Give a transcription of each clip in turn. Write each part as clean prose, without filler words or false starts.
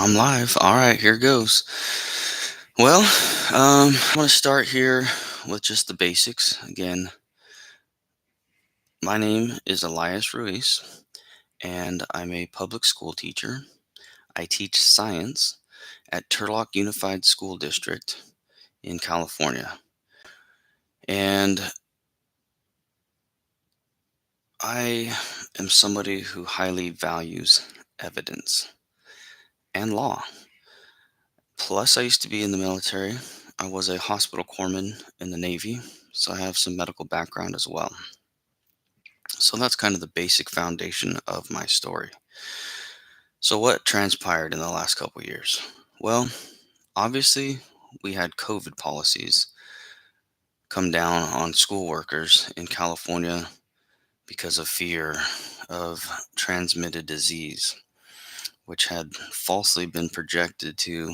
I'm live. All right, here goes. Well, I'm going to start here with just the basics. Again, my name is Elias Ruiz, and I'm a public school teacher. I teach science at Turlock Unified School District in California. And I am somebody who highly values evidence and law. Plus, I used to be in the military. I was a hospital corpsman in the Navy, so I have some medical background as well. So that's kind of the basic foundation of my story. So, what transpired in the last couple years? Well, obviously, we had COVID policies come down on school workers in California because of fear of transmitted disease, which had falsely been projected to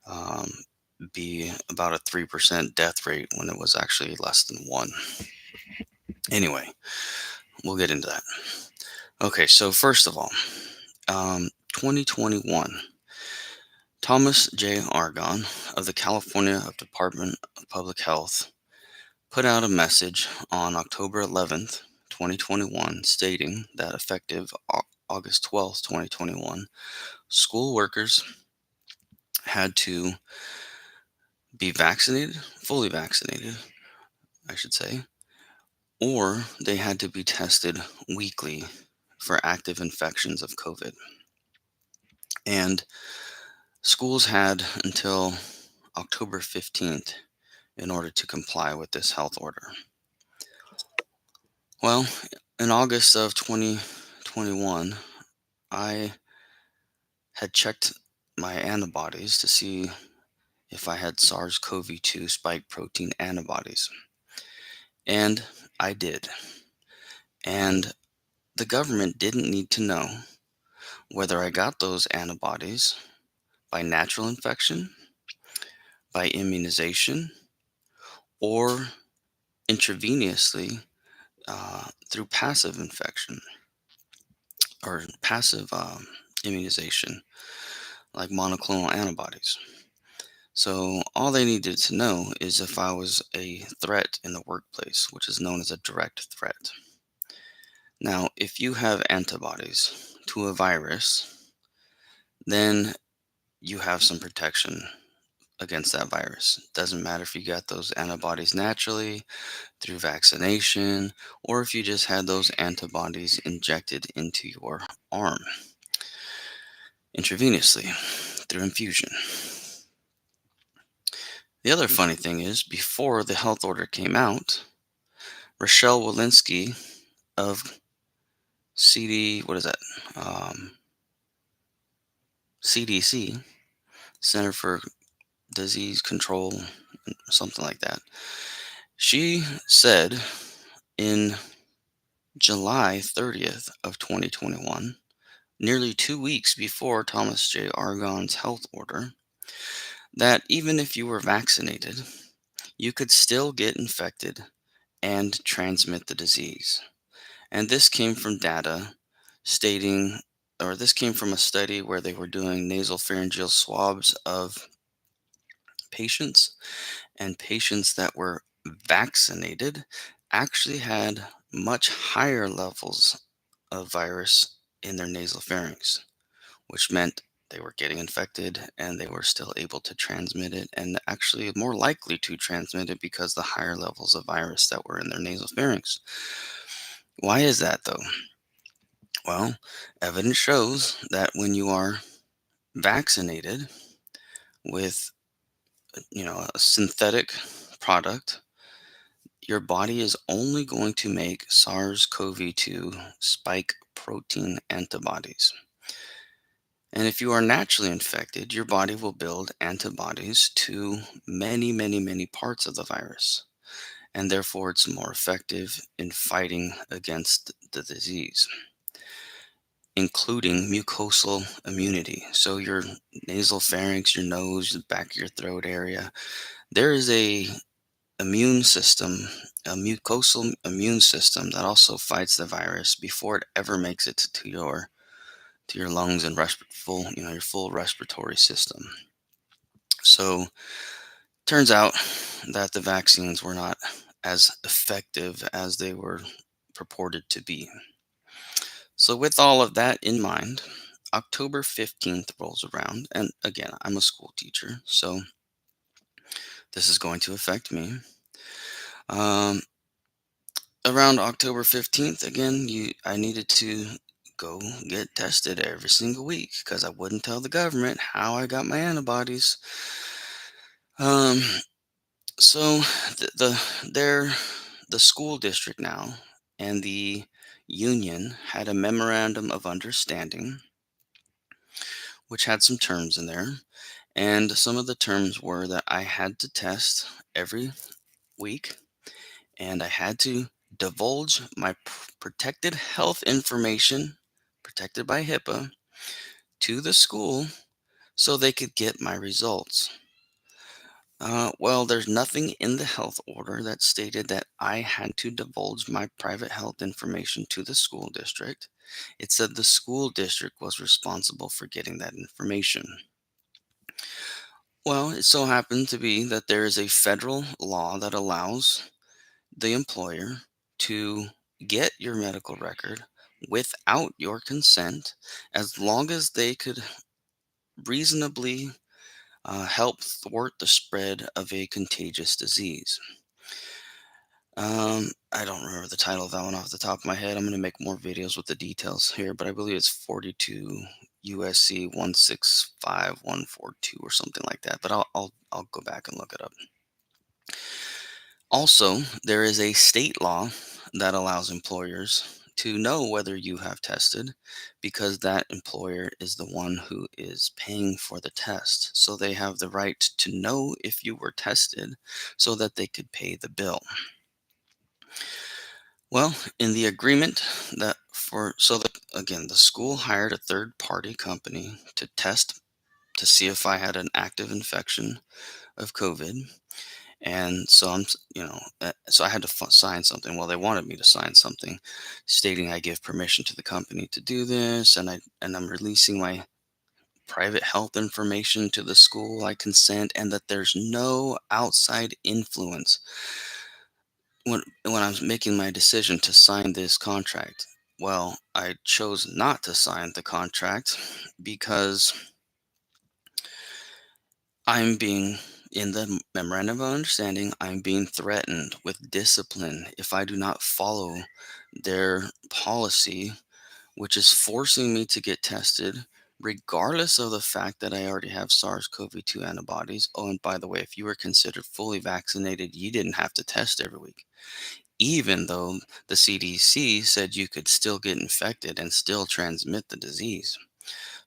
um, be about a 3% death rate when it was actually less than one. Anyway, we'll get into that. Okay, so first of all, 2021, Thomas J. Argonne of the California Department of Public Health put out a message on October 11th, 2021, stating that effective August 12th, 2021, school workers had to be vaccinated, fully vaccinated, I should say, or they had to be tested weekly for active infections of COVID. And schools had until October 15th in order to comply with this health order. Well, in August of 2021, I had checked my antibodies to see if I had SARS-CoV-2 spike protein antibodies. And I did. And the government didn't need to know whether I got those antibodies by natural infection, by immunization, or intravenously through passive infection or passive immunization, like monoclonal antibodies. So all they needed to know is if I was a threat in the workplace, which is known as a direct threat. Now, if you have antibodies to a virus, then you have some protection against that virus. Doesn't matter if you got those antibodies naturally, through vaccination, or if you just had those antibodies injected into your arm intravenously through infusion. The other funny thing is, before the health order came out, Rochelle Walensky of what is that? CDC, Center for Disease Control, something like that. She said in July 30th of 2021, nearly 2 weeks before Thomas J. Argonne's health order, that even if you were vaccinated, you could still get infected and transmit the disease. And this came from data stating, or this came from a study where they were doing nasopharyngeal swabs of patients, and patients that were vaccinated actually had much higher levels of virus in their nasal pharynx, which meant they were getting infected and they were still able to transmit it, and actually more likely to transmit it because the higher levels of virus that were in their nasal pharynx. Why is that though? Well, evidence shows that when you are vaccinated with, a synthetic product, your body is only going to make SARS-CoV-2 spike protein antibodies. And if you are naturally infected, your body will build antibodies to many, many, many parts of the virus. And therefore, it's more effective in fighting against the disease, including mucosal immunity. So, your nasal pharynx, your nose, the back of your throat area, there is a immune system, a mucosal immune system that also fights the virus before it ever makes it to your to your lungs and your full respiratory system. So turns out that the vaccines were not as effective as they were purported to be. So with all of that in mind, October 15th rolls around, and again, I'm a school teacher, so this is going to affect me. Um, Around October 15th, again, I needed to go get tested every single week because I wouldn't tell the government how I got my antibodies. Um, so the school district now and the union had a memorandum of understanding, which had some terms in there. And some of the terms were that I had to test every week and I had to divulge my protected health information, protected by HIPAA, to the school so they could get my results. Well, there's nothing in the health order that stated that I had to divulge my private health information to the school district. It said the school district was responsible for getting that information. Well, it so happened to be that there is a federal law that allows the employer to get your medical record without your consent as long as they could reasonably help thwart the spread of a contagious disease. I don't remember the title of that one off the top of my head. I'm going to make more videos with the details here, but I believe it's 42 USC 165142 or something like that. But I'll go back and look it up. Also, there is a state law that allows employers to know whether you have tested because that employer is the one who is paying for the test. So they have the right to know if you were tested so that they could pay the bill. Well, in the agreement that for so that again, the school hired a third party company to test to see if I had an active infection of COVID. And so so I had to sign something. Well, they wanted me to sign something stating I give permission to the company to do this, and I'm releasing my private health information to the school. I consent, and that there's no outside influence when I was making my decision to sign this contract. Well, I chose not to sign the contract because I'm being, in the memorandum of understanding, I'm being threatened with discipline if I do not follow their policy, which is forcing me to get tested, regardless of the fact that I already have SARS-CoV-2 antibodies. Oh, and by the way, if you were considered fully vaccinated, you didn't have to test every week, even though the CDC said you could still get infected and still transmit the disease.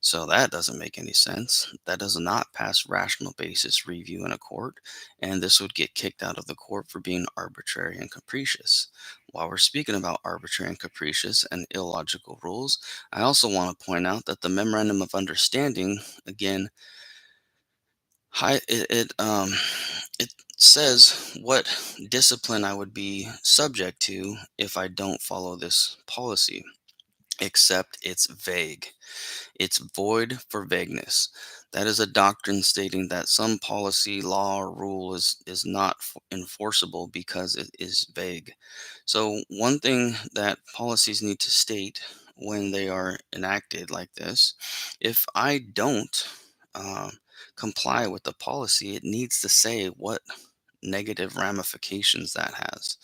So that doesn't make any sense. That does not pass rational basis review in a court, and this would get kicked out of the court for being arbitrary and capricious. While we're speaking about arbitrary and capricious and illogical rules, I also want to point out that the memorandum of understanding, again, it says what discipline I would be subject to if I don't follow this policy, except it's vague. It's void for vagueness. That is a doctrine stating that some policy, law, or rule is not enforceable because it is vague. So, one thing that policies need to state when they are enacted like this, if I don't um, comply with the policy, it needs to say what negative ramifications that has.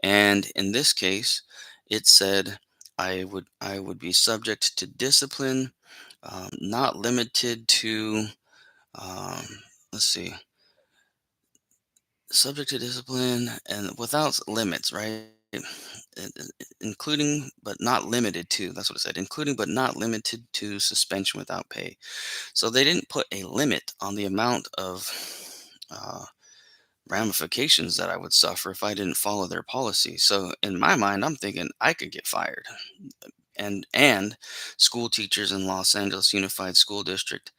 And in this case, it said I would be subject to discipline, not limited to um, let's see, subject to discipline and without limits, right? Including but not limited to. That's what it said. Including but not limited to suspension without pay. So they didn't put a limit on the amount of uh, ramifications that I would suffer if I didn't follow their policy. So in my mind, I'm thinking I could get fired. And school teachers in Los Angeles Unified School District,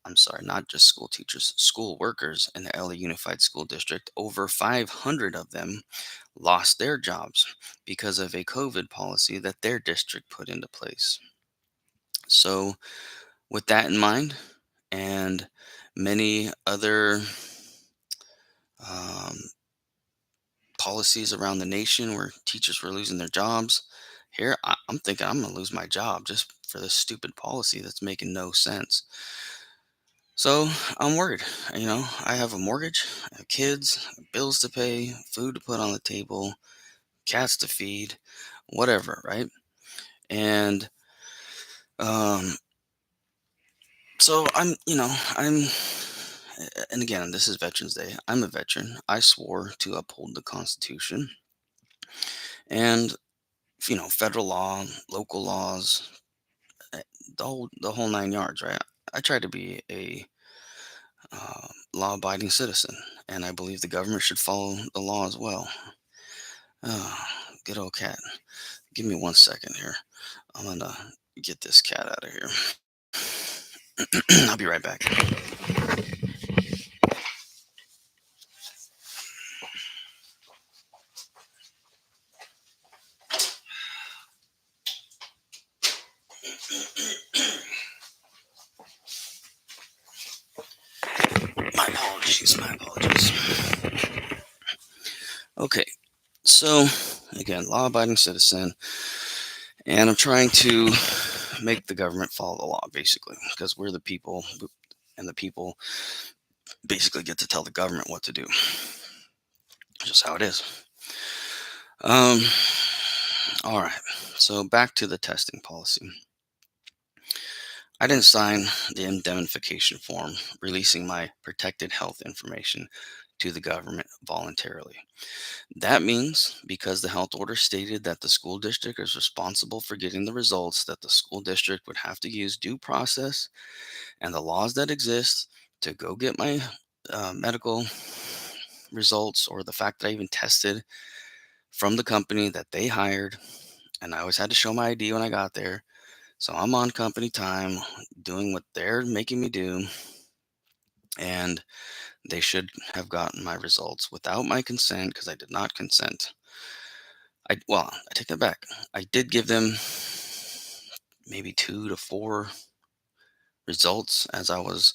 I'm sorry, not just school teachers, school workers in the LA Unified School District, over 500 of them lost their jobs because of a COVID policy that their district put into place. So, with that in mind, and many other um, policies around the nation where teachers were losing their jobs, here I'm thinking I'm going to lose my job just for this stupid policy that's making no sense. So I'm worried. I have a mortgage, I have kids, bills to pay, food to put on the table, cats to feed, whatever, right? And um, so and again, this is Veterans Day. I'm a veteran. I swore to uphold the Constitution and, federal law, local laws, eh, the whole nine yards, right? I try to be a law-abiding citizen, and I believe the government should follow the law as well. Oh, good old cat. Give me 1 second here. I'm gonna get this cat out of here. I'll be right back. My apologies. My apologies. Okay, so again, law-abiding citizen, and I'm trying to make the government follow the law, basically, because we're the people, and the people basically get to tell the government what to do. Just how it is. Um. All right. So back to the testing policy. I didn't sign the indemnification form releasing my protected health information to the government voluntarily. That means because the health order stated that the school district is responsible for getting the results, that the school district would have to use due process and the laws that exist to go get my medical results, or the fact that I even tested from the company that they hired. And I always had to show my ID when I got there. So I'm on company time doing what they're making me do. And they should have gotten my results without my consent because I did not consent. I take that back. I did give them maybe 2 to 4 results as I was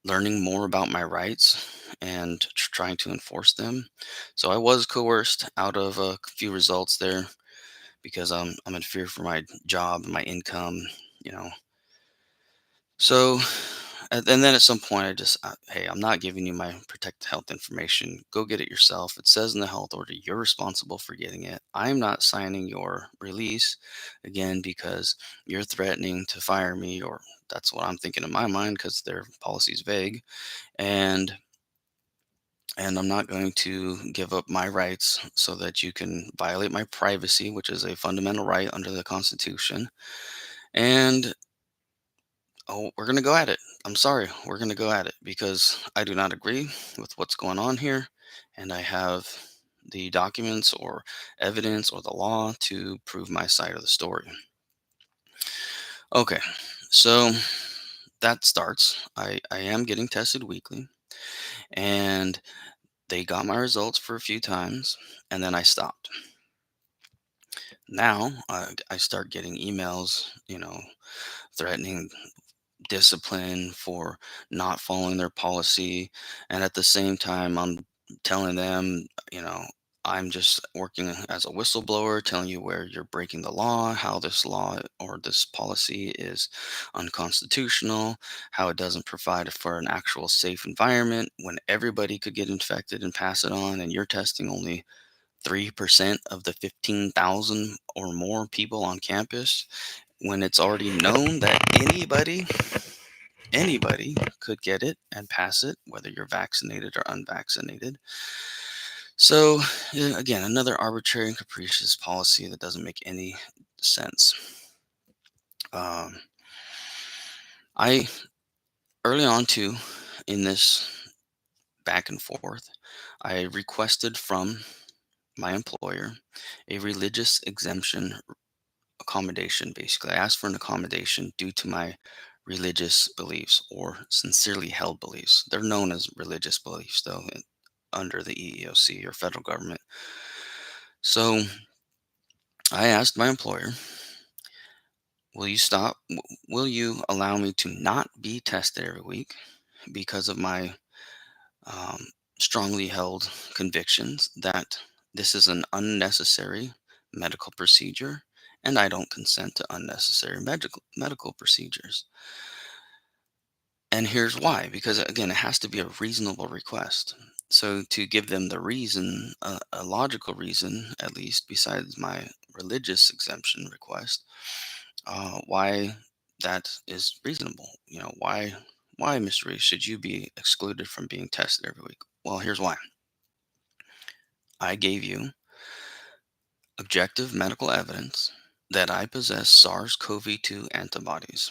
learning more about my rights and trying to enforce them. So I was coerced out of a few results there because I'm in fear for my job and my income, you know. So, and then at some point, hey, I'm not giving you my protected health information. Go get it yourself. It says in the health order you're responsible for getting it. I'm not signing your release again because you're threatening to fire me, or that's what I'm thinking in my mind because their policy is vague. And I'm not going to give up my rights so that you can violate my privacy, which is a fundamental right under the Constitution. And oh, we're going to go at it. I'm sorry, we're going to go at it because I do not agree with what's going on here. And I have the documents or evidence or the law to prove my side of the story. Okay, so that starts. I am getting tested weekly, and they got my results for a few times, and then I stopped. Now I start getting emails, threatening discipline for not following their policy. And at the same time, I'm telling them, I'm just working as a whistleblower, telling you where you're breaking the law, how this law or this policy is unconstitutional, how it doesn't provide for an actual safe environment when everybody could get infected and pass it on, and you're testing only 3% of the 15,000 or more people on campus, when it's already known that anybody could get it and pass it, whether you're vaccinated or unvaccinated. So, yeah, again, another arbitrary and capricious policy that doesn't make any sense. Um, I early on too in this back and forth, I requested from my employer a religious exemption accommodation. Basically, I asked for an accommodation due to my religious beliefs or sincerely held beliefs. They're known as religious beliefs, though, under the EEOC or federal government. So I asked my employer, Will you stop? Will you allow me to not be tested every week because of my um, strongly held convictions that this is an unnecessary medical procedure and I don't consent to unnecessary medical procedures? And here's why, because again, it has to be a reasonable request. So to give them the reason, a logical reason, at least besides my religious exemption request, why that is reasonable. Why, Mr. Reese, should you be excluded from being tested every week? Well, here's why. I gave you objective medical evidence that I possess SARS-CoV-2 antibodies.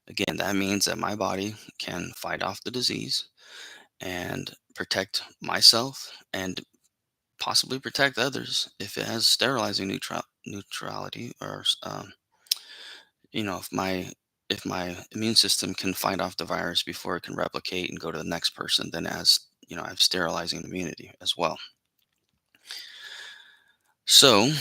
Again, that means that my body can fight off the disease and protect myself and possibly protect others if it has sterilizing neutrality or if my immune system can fight off the virus before it can replicate and go to the next person, then as I have sterilizing immunity as well. So,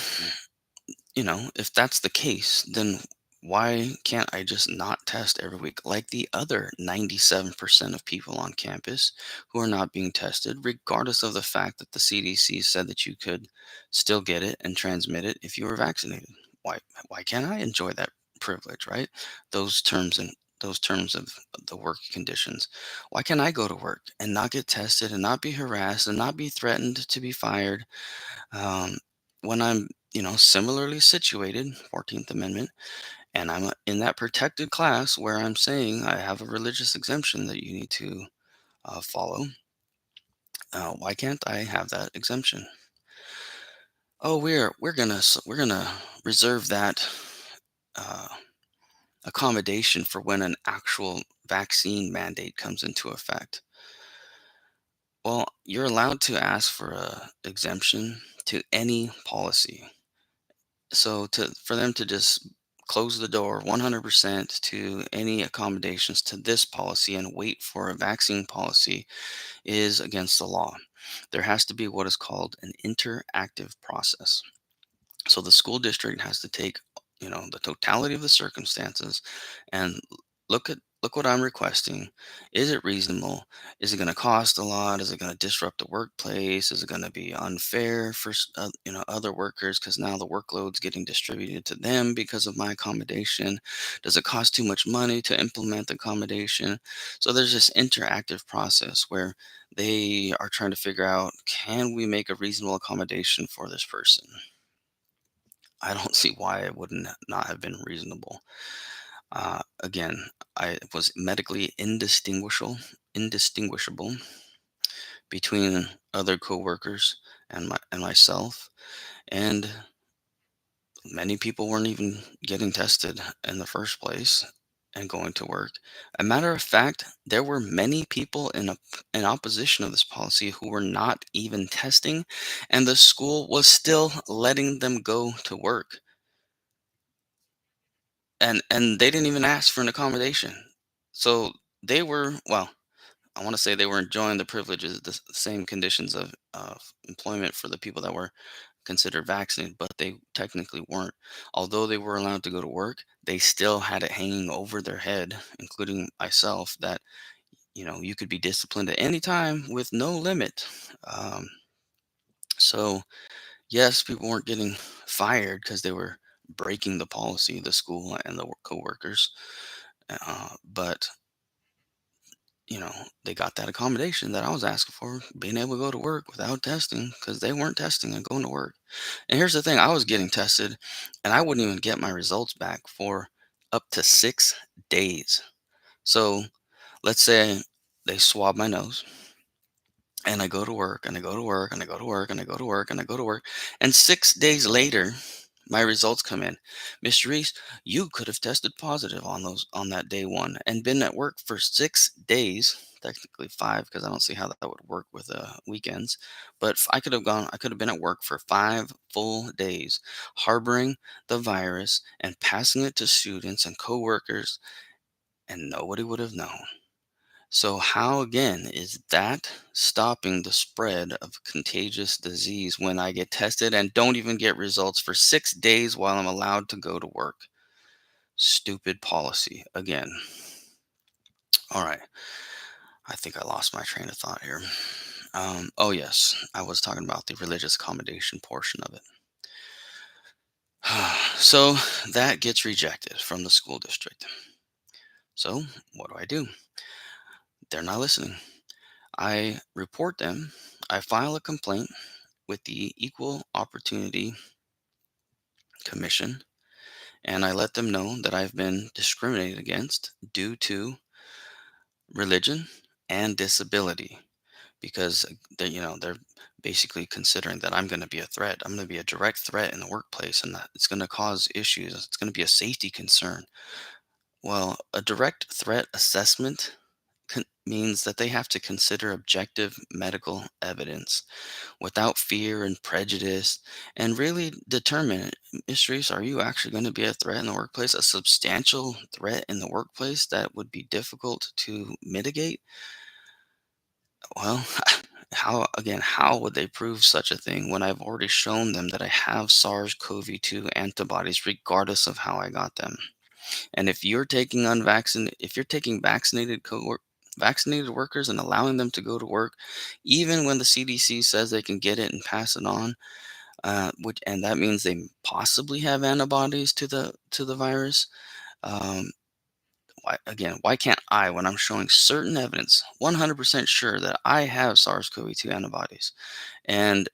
if that's the case, then why can't I just not test every week like the other 97% of people on campus who are not being tested, regardless of the fact that the CDC said that you could still get it and transmit it if you were vaccinated? Why why can't I enjoy that privilege, right? Those terms of the work conditions. Why can't I go to work and not get tested and not be harassed and not be threatened to be fired? um, when I'm, similarly situated, 14th Amendment, and I'm in that protected class where I'm saying I have a religious exemption that you need to follow. Why can't I have that exemption? Oh, we're gonna reserve that uh, accommodation for when an actual vaccine mandate comes into effect. Well, you're allowed to ask for a exemption to any policy. So for them to just close the door 100% to any accommodations to this policy and wait for a vaccine policy is against the law. There has to be what is called an interactive process. So the school district has to take, the totality of the circumstances and look what I'm requesting. Is it reasonable? Is it going to cost a lot? Is it going to disrupt the workplace? Is it going to be unfair for other workers because now the workload's getting distributed to them because of my accommodation? Does it cost too much money to implement the accommodation? So there's this interactive process where they are trying to figure out, can we make a reasonable accommodation for this person? I don't see why it wouldn't not have been reasonable. Again, I was medically indistinguishable between other coworkers and myself, and many people weren't even getting tested in the first place and going to work. A matter of fact, there were many people in opposition of this policy who were not even testing, and the school was still letting them go to work. And they didn't even ask for an accommodation. So they were, well, I want to say they were enjoying the privileges, the same conditions of employment for the people that were considered vaccinated, but they technically weren't. Although they were allowed to go to work, they still had it hanging over their head, including myself, that you could be disciplined at any time with no limit. Um, so yes, people weren't getting fired because they were breaking the policy, the school and the coworkers. But you know, they got that accommodation that I was asking for, being able to go to work without testing because they weren't testing and going to work. And here's the thing, I was getting tested and I wouldn't even get my results back for up to 6 days. So let's say they swab my nose and I go to work and I go to work and I go to work and I go to work and I go to work. And 6 days later, my results come in. Mr. Reese, you could have tested positive on that day one and been at work for 6 days, technically five, because I don't see how that would work with weekends. But I could have been at work for 5 full days, harboring the virus and passing it to students and coworkers, and nobody would have known. So, how again is that stopping the spread of contagious disease when I get tested and don't even get results for 6 days while I'm allowed to go to work? Stupid policy again. All right. I think I lost my train of thought here. Oh, yes. I was talking about the religious accommodation portion of it. So that gets rejected from the school district. So what do I do? They're not listening. I report them. I file a complaint with the Equal Opportunity Commission, and I let them know that I've been discriminated against due to religion and disability, because they're basically considering that I'm going to be a threat. I'm going to be a direct threat in the workplace, and that it's going to cause issues. It's going to be a safety concern. Well, a direct threat assessment means that they have to consider objective medical evidence without fear and prejudice, and really determine, Miss Reese, are you actually going to be a threat in the workplace, a substantial threat in the workplace that would be difficult to mitigate? Well, how would they prove such a thing when I've already shown them that I have SARS-CoV-2 antibodies regardless of how I got them? And if you're taking vaccinated workers and allowing them to go to work, even when the CDC says they can get it and pass it on, and that means they possibly have antibodies to the virus. Um, why can't I, when I'm showing certain evidence, 100% sure that I have SARS-CoV-2 antibodies, and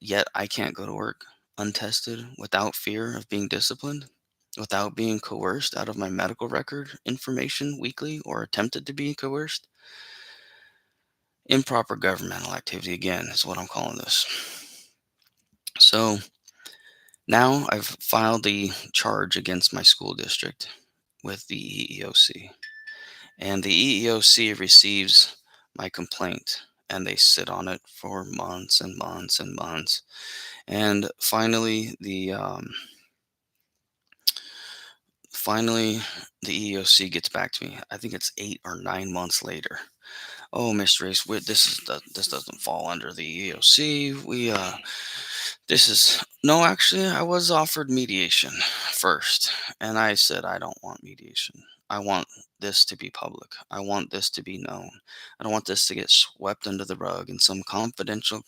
yet I can't go to work untested without fear of being disciplined, without being coerced out of my medical record information weekly or attempted to be coerced? Improper governmental activity, again, is what I'm calling this. So now I've filed the charge against my school district with the EEOC. And the EEOC receives my complaint, and they sit on it for months and months and months. And finally, the EEOC gets back to me. I think it's 8 or 9 months later. Oh, Miss Race, this doesn't fall under the EEOC. This is no. Actually, I was offered mediation first, and I said I don't want mediation. I want this to be public. I want this to be known. I don't want this to get swept under the rug in some confidential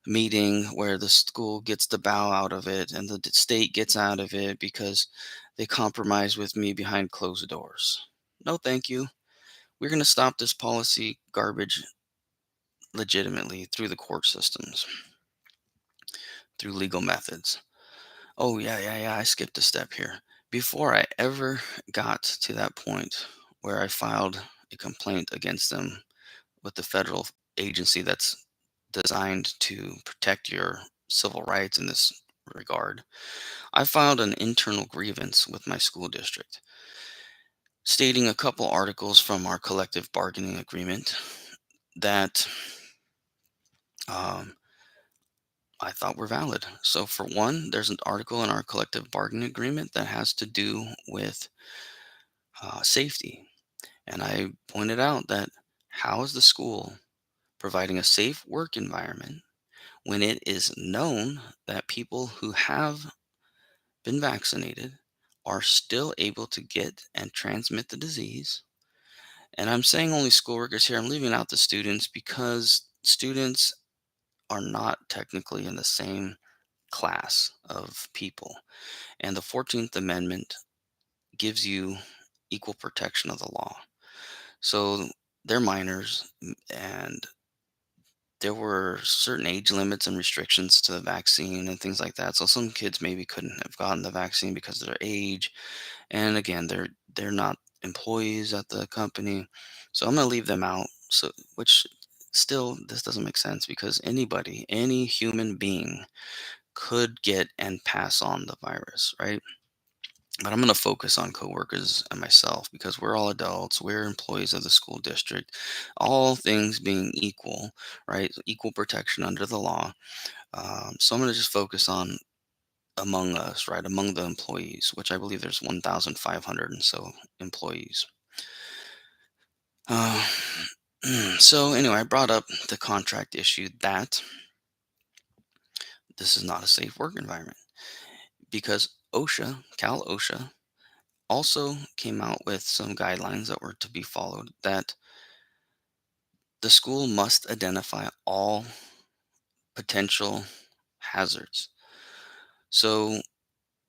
meeting where the school gets to bow out of it and the state gets out of it because they compromise with me behind closed doors. No, thank you. We're going to stop this policy garbage legitimately through the court systems, through legal methods. Oh, yeah. I skipped a step here. Before I ever got to that point where I filed a complaint against them with the federal agency that's designed to protect your civil rights in this regard, I filed an internal grievance with my school district, stating a couple articles from our collective bargaining agreement that um, I thought were valid. So, for one, there's an article in our collective bargaining agreement that has to do with safety. And I pointed out that how is the school providing a safe work environment when it is known that people who have been vaccinated are still able to get and transmit the disease? And I'm saying only school workers here. I'm leaving out the students because students are not technically in the same class of people. And the 14th Amendment gives you equal protection of the law. So they're minors, and there were certain age limits and restrictions to the vaccine and things like that. So some kids maybe couldn't have gotten the vaccine because of their age. And again, they're not employees at the company. So I'm gonna leave them out. So which still this doesn't make sense because anybody, any human being could get and pass on the virus, right? But I'm going to focus on coworkers and myself because we're all adults. We're employees of the school district. All things being equal, right? Equal protection under the law. So I'm going to just focus on among us, right? Among the employees, which I believe there's 1,500 and so employees. Uh, so anyway, I brought up the contract issue that this is not a safe work environment because Cal OSHA, also came out with some guidelines that were to be followed, that the school must identify all potential hazards. So,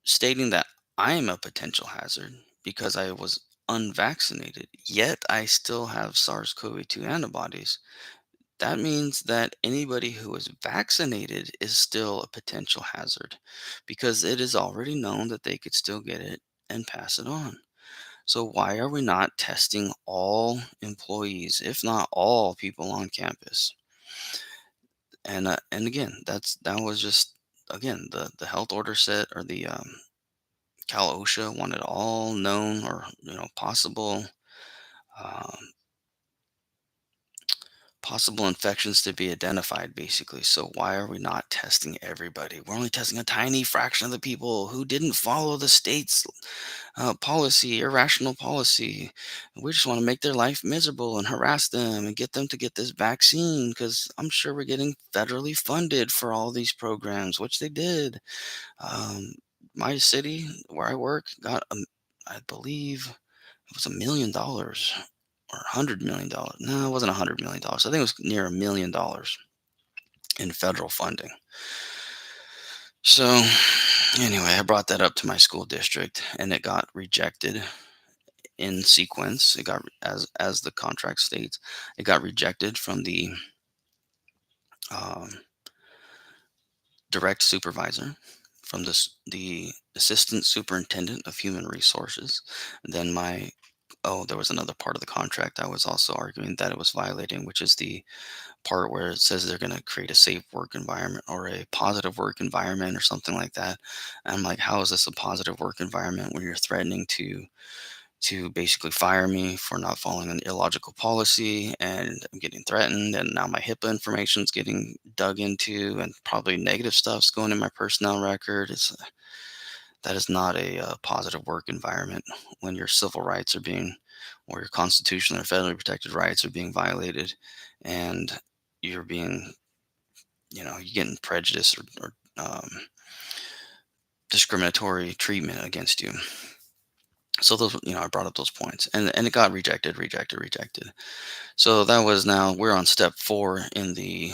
stating that I am a potential hazard because I was unvaccinated, yet I still have SARS-CoV-2 antibodies. That means that anybody who is vaccinated is still a potential hazard because it is already known that they could still get it and pass it on. So why are we not testing all employees, if not all people on campus? And again, that was just, again, the health order set, or the Cal OSHA wanted all known, or um, possible infections to be identified, basically. So why are we not testing everybody? We're only testing a tiny fraction of the people who didn't follow the state's policy, irrational policy. We just want to make their life miserable and harass them and get them to get this vaccine, because I'm sure we're getting federally funded for all these programs, which they did. Um, my city where I work got, I believe it was $1 million or $100 million. No, it wasn't $100 million. I think it was near $1 million in federal funding. So anyway, I brought that up to my school district, and it got rejected in sequence. It got, as the contract states, it got rejected from the um, direct supervisor, from the assistant superintendent of human resources. Then my oh, there was another part of the contract I was also arguing that it was violating, which is the part where it says they're going to create a safe work environment or a positive work environment or something like that. And I'm like, how is this a positive work environment when you're threatening to basically fire me for not following an illogical policy, and I'm getting threatened, and now my HIPAA information is getting dug into, and probably negative stuff's going in my personnel record. That is not a positive work environment when your civil rights are being, or your constitutional or federally protected rights are being violated, and you're being, you're getting prejudice, or discriminatory treatment against you. So those, I brought up those points, and it got rejected, rejected, rejected. So that was, now we're on step four in the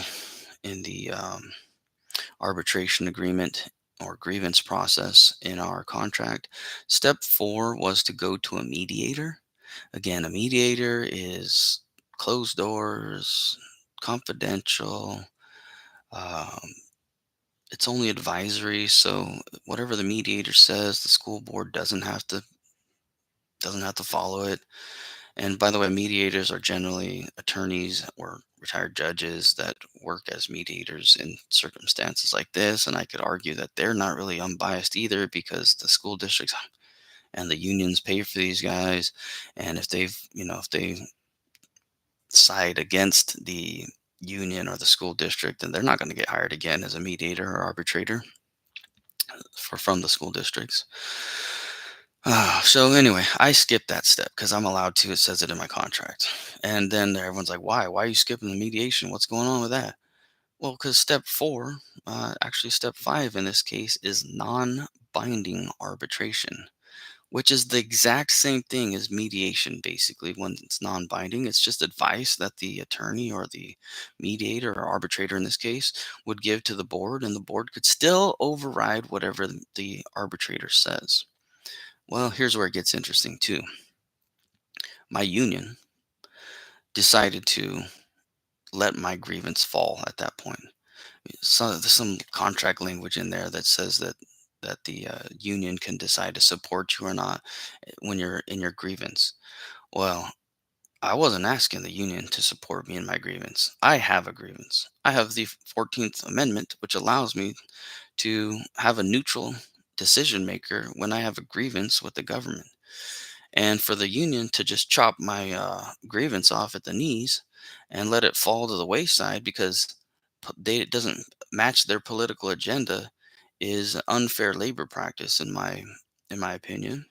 arbitration agreement or grievance process in our contract. Step four was to go to a mediator. Again, a mediator is closed doors, confidential. Um, it's only advisory, so whatever the mediator says, the school board doesn't have to follow it. And by the way, mediators are generally attorneys or retired judges that work as mediators in circumstances like this. And I could argue that they're not really unbiased either, because the school districts and the unions pay for these guys. And if they side against the union or the school district, then they're not going to get hired again as a mediator or arbitrator from the school districts. So anyway, I skipped that step because I'm allowed to. It says it in my contract. And then everyone's like, "Why? Why are you skipping the mediation? What's going on with that?" Well, because step four, actually step five in this case, is non-binding arbitration, which is the exact same thing as mediation. Basically, when it's non-binding, it's just advice that the attorney or the mediator or arbitrator in this case would give to the board, and the board could still override whatever the arbitrator says. Well, here's where it gets interesting too. My union decided to let my grievance fall at that point. So there's some contract language in there that says that the union can decide to support you or not when you're in your grievance. Well, I wasn't asking the union to support me in my grievance. I have a grievance. I have the 14th Amendment, which allows me to have a neutral decision maker when I have a grievance with the government. And for the union to just chop my grievance off at the knees and let it fall to the wayside because it doesn't match their political agenda is unfair labor practice in my opinion.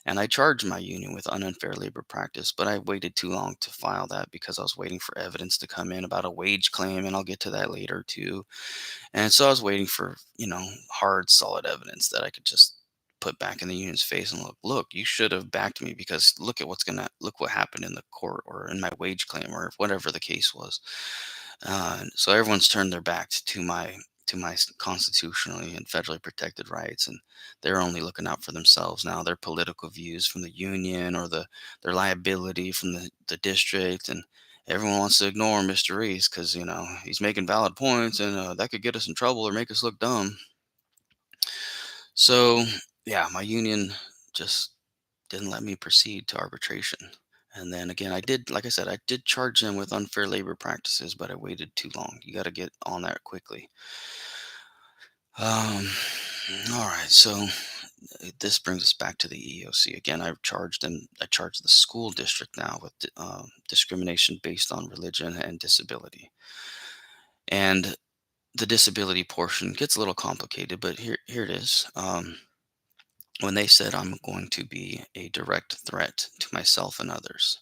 And I charged my union with unfair labor practice, but I waited too long to file that because I was waiting for evidence to come in about a wage claim, and I'll get to that later too. And so I was waiting for, hard, solid evidence that I could just put back in the union's face and look, you should have backed me because look what happened in the court or in my wage claim or whatever the case was. So everyone's turned their back to my constitutionally and federally protected rights, and they're only looking out for themselves now. Their political views from the union or their liability from the district, and everyone wants to ignore Mr. Reese because he's making valid points, and that could get us in trouble or make us look dumb. So yeah, my union just didn't let me proceed to arbitration. And then again, like I said, I did charge them with unfair labor practices, but I waited too long. You got to get on that quickly. Um, all right, so this brings us back to the EEOC again. I charged the school district now with discrimination based on religion and disability. And the disability portion gets a little complicated, but here it is. When they said I'm going to be a direct threat to myself and others,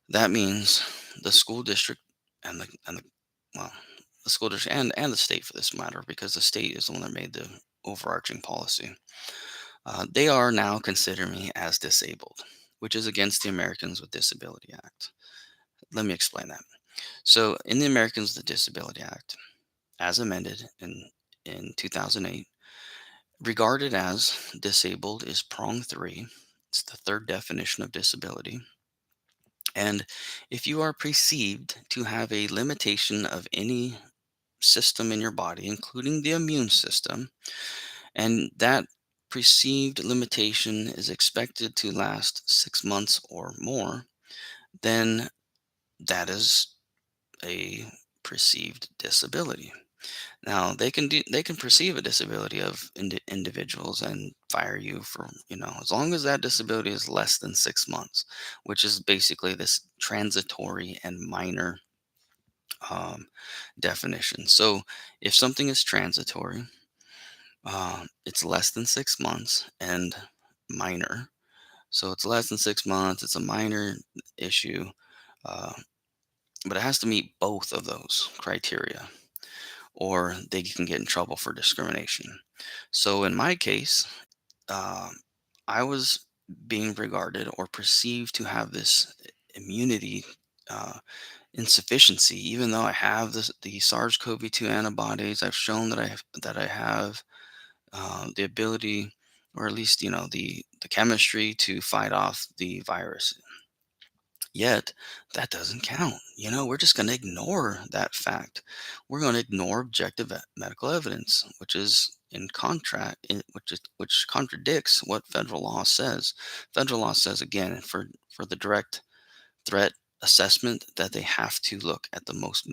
that means the school district and the well, the school district and the state for this matter, because the state is the one that made the overarching policy. They are now considering me as disabled, which is against the Americans with Disability Act. Let me explain that. So, in the Americans with Disability Act, as amended in 2008, regarded as disabled is prong three. It's the third definition of disability. And if you are perceived to have a limitation of any system in your body, including the immune system, and that perceived limitation is expected to last 6 months or more, then that is a perceived disability. Now they can perceive a disability of individuals and fire you for as long as that disability is less than 6 months, which is basically this transitory and minor um, definition. So if something is transitory, it's less than 6 months and minor. So it's less than 6 months. It's a minor issue, uh, but it has to meet both of those criteria, or they can get in trouble for discrimination. So in my case, um, I was being regarded or perceived to have this immunity insufficiency, even though I have the SARS-CoV-2 antibodies. I've shown that I have the ability, or at least the chemistry to fight off the virus. Yet that doesn't count. We're just going to ignore that fact. We're going to ignore objective medical evidence, which is in contract, which contradicts what federal law says. Federal law says again for the direct threat assessment that they have to look at the most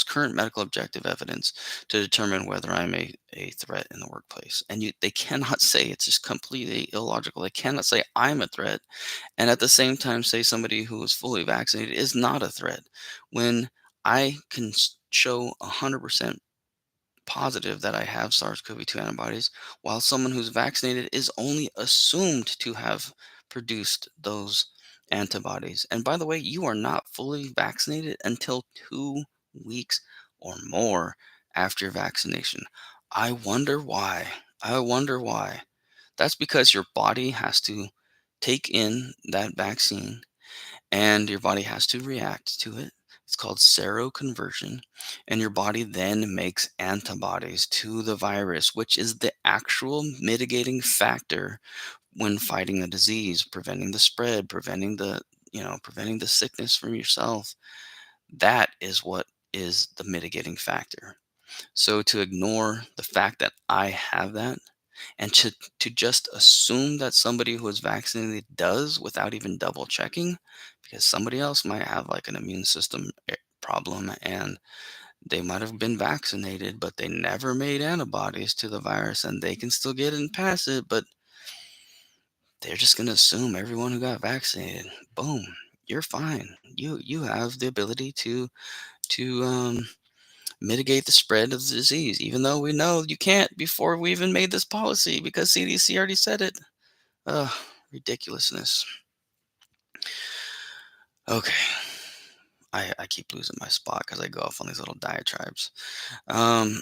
current medical objective evidence to determine whether I'm a threat in the workplace. And they cannot say, it's just completely illogical. They cannot say I'm a threat and at the same time say somebody who is fully vaccinated is not a threat when I can show 100% positive that I have SARS-CoV-2 antibodies, while someone who's vaccinated is only assumed to have produced those antibodies. And by the way, you are not fully vaccinated until 2 weeks or more after your vaccination. I wonder why. I wonder why. That's because your body has to take in that vaccine and your body has to react to it. It's called seroconversion. And your body then makes antibodies to the virus, which is the actual mitigating factor when fighting a disease, preventing the spread, preventing the sickness from yourself. That is what is the mitigating factor. So to ignore the fact that I have that and to just assume that somebody who is vaccinated does without even double checking, because somebody else might have like an immune system problem and they might have been vaccinated, but they never made antibodies to the virus and they can still get it and pass it, but they're just going to assume everyone who got vaccinated, boom, you're fine. You have the ability to mitigate the spread of the disease, even though we know you can't before we even made this policy because CDC already said it. Ugh, ridiculousness. Okay, I keep losing my spot because I go off on these little diatribes. Um,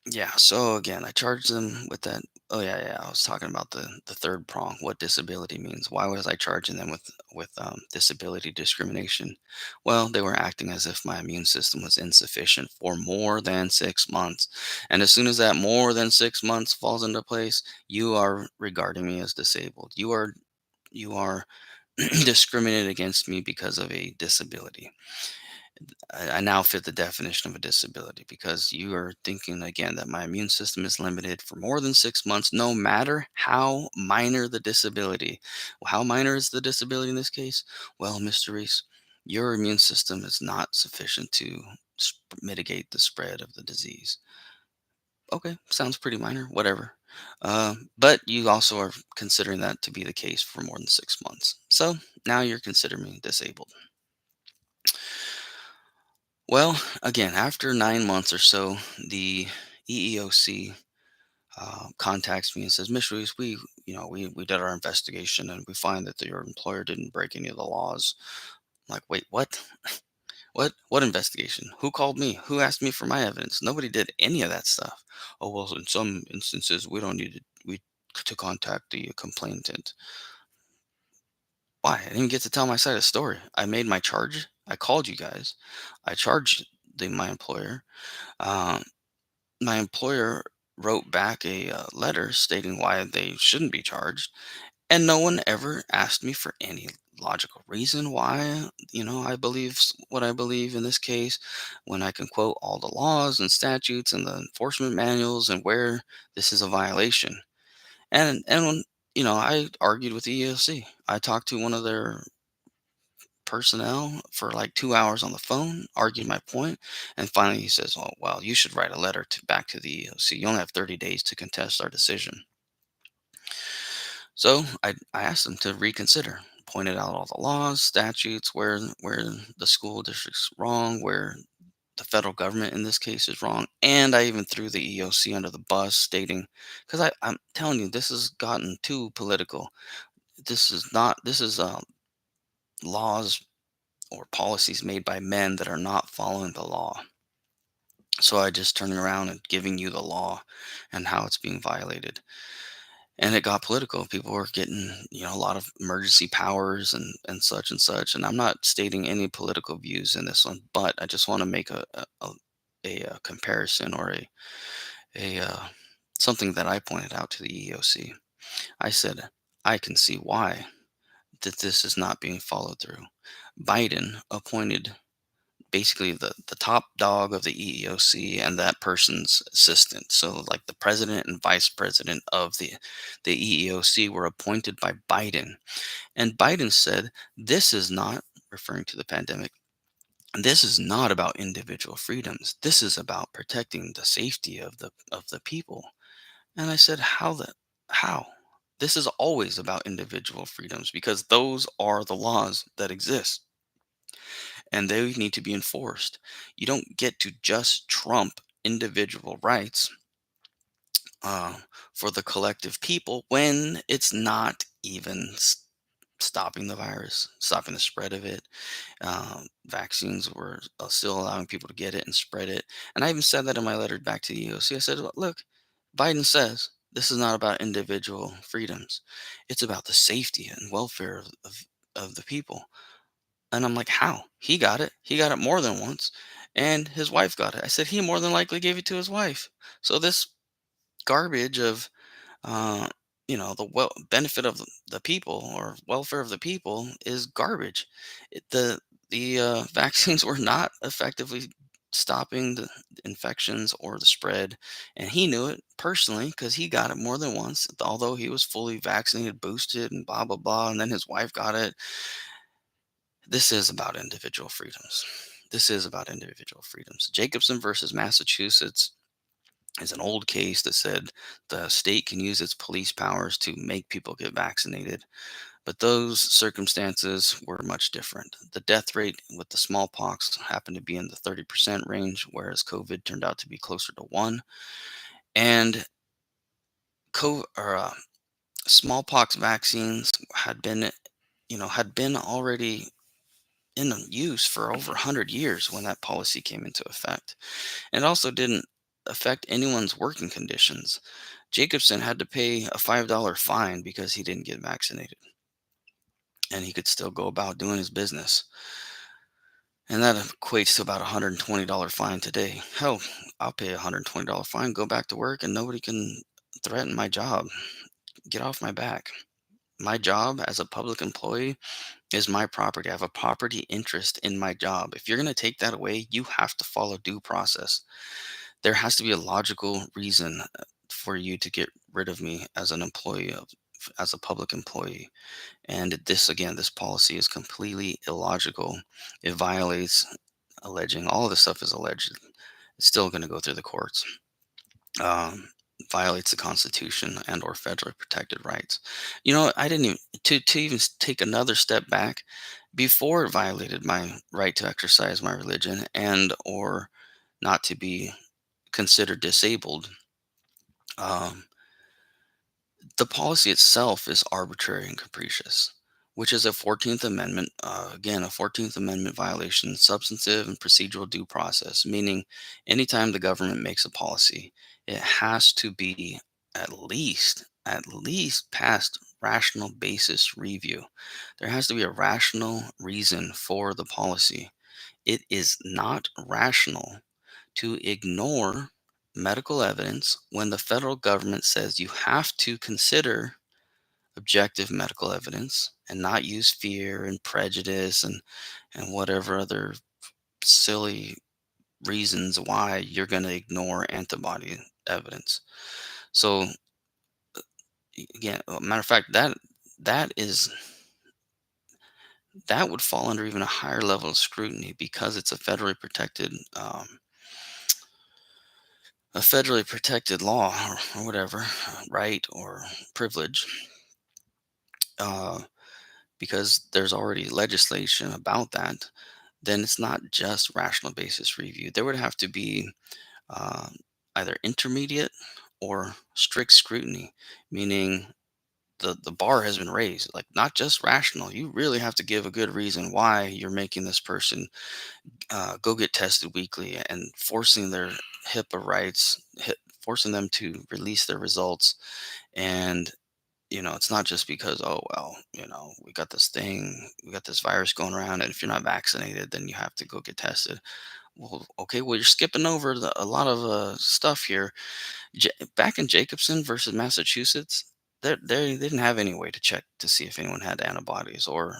Yeah, so again, I charged them with that. Oh yeah, yeah. I was talking about the third prong, what disability means. Why was I charging them with disability discrimination? Well, they were acting as if my immune system was insufficient for more than 6 months, and as soon as that more than 6 months falls into place, you are regarding me as disabled. You are discriminated against me because of a disability. I now fit the definition of a disability because you are thinking again that my immune system is limited for more than 6 months, no matter how minor the disability. Well, how minor is the disability in this case? Well, Mr. Reese, your immune system is not sufficient to mitigate the spread of the disease. Okay, sounds pretty minor, whatever. But you also are considering that to be the case for more than 6 months. So now you're considering me disabled. Well, again, after 9 months or so, the EEOC contacts me and says, "Miss Ruiz, we did our investigation and we find that your employer didn't break any of the laws." I'm like, wait, what? What investigation? Who called me? Who asked me for my evidence? Nobody did any of that stuff. Oh well, in some instances, we don't need to contact the complainant. Why? I didn't get to tell my side of the story. I made my charge. I called you guys. I charged my employer. Um, my employer wrote back a letter stating why they shouldn't be charged, and no one ever asked me for any logical reason why I believe what I believe in this case, when I can quote all the laws and statutes and the enforcement manuals and where this is a violation. And when I argued with the EEOC, I talked to one of their personnel for like 2 hours on the phone, argued my point, and finally he says, "Oh, well, you should write a letter back to the EEOC. You only have 30 days to contest our decision." So I asked them to reconsider, pointed out all the laws, statutes, where the school district's wrong, where the federal government in this case is wrong, and I even threw the EEOC under the bus, stating, because I'm telling you, this has gotten too political. This is not. This is laws or policies made by men that are not following the law. So I just turning around and giving you the law and how it's being violated. And it got political. People were getting, a lot of emergency powers and such and such. And I'm not stating any political views in this one, but I just want to make a comparison or a something that I pointed out to the EEOC. I said, I can see why that this is not being followed through. Biden appointed basically the top dog of the EEOC and that person's assistant. So like the president and vice president of the EEOC were appointed by Biden. And Biden said this is not, referring to the pandemic, this is not about individual freedoms. This is about protecting the safety of the people. And I said, how? This is always about individual freedoms because those are the laws that exist and they need to be enforced. You don't get to just trump individual rights uh, for the collective people when it's not even stopping the virus, stopping the spread of it. Vaccines were still allowing people to get it and spread it. And I even said that in my letter back to the EOC. I said, Look, Biden says this is not about individual freedoms, it's about the safety and welfare of the people." And I'm like, how? He got it. He got it more than once. And his wife got it. I said, he more than likely gave it to his wife. So this garbage of, uh, the benefit of the people or welfare of the people is garbage. The vaccines were not effectively stopping the infections or the spread. And he knew it personally because he got it more than once, although he was fully vaccinated, boosted, and blah, blah, blah. And then his wife got it. This is about individual freedoms. This is about individual freedoms. Jacobson versus Massachusetts is an old case that said the state can use its police powers to make people get vaccinated, but those circumstances were much different. The death rate with the smallpox happened to be in the 30% range, whereas COVID turned out to be closer to 1. And smallpox vaccines had been already in use for over 100 years when that policy came into effect. And it also didn't affect anyone's working conditions. Jacobson had to pay a $5 fine because he didn't get vaccinated, and he could still go about doing his business. And that equates to about a $120 fine today. Hell, I'll pay a $120 fine, go back to work, and nobody can threaten my job. Get off my back. My job as a public employee is my property. I have a property interest in my job. If you're going to take that away, you have to follow due process. There has to be a logical reason for you to get rid of me as an employee as a public employee. And this, again, this policy is completely illogical. It violates, alleging, all of this stuff is alleged. It's still going to go through the courts. Um, Violates the Constitution and or federally protected rights. I didn't even to even take another step back before it violated my right to exercise my religion and or not to be considered disabled. Um, the policy itself is arbitrary and capricious, which is a 14th Amendment, again, a 14th Amendment violation, substantive and procedural due process, meaning anytime the government makes a policy, it has to be at least past rational basis review. There has to be a rational reason for the policy. It is not rational to ignore medical evidence when the federal government says you have to consider objective medical evidence and not use fear and prejudice and whatever other silly reasons why you're going to ignore antibody evidence. So again, matter of fact, that that would fall under even a higher level of scrutiny because it's a federally protected law or whatever, right or privilege. Uh, because there's already legislation about that, then it's not just rational basis review. There would have to be uh, either intermediate or strict scrutiny, meaning the bar has been raised, like not just rational. You really have to give a good reason why you're making this person go get tested weekly and forcing their HIPAA rights, forcing them to release their results. And it's not just because, oh, well, we got this virus going around, and if you're not vaccinated, then you have to go get tested. Well, okay, well, you're skipping over a lot of stuff here. Back in Jacobson versus Massachusetts, they didn't have any way to check to see if anyone had antibodies, or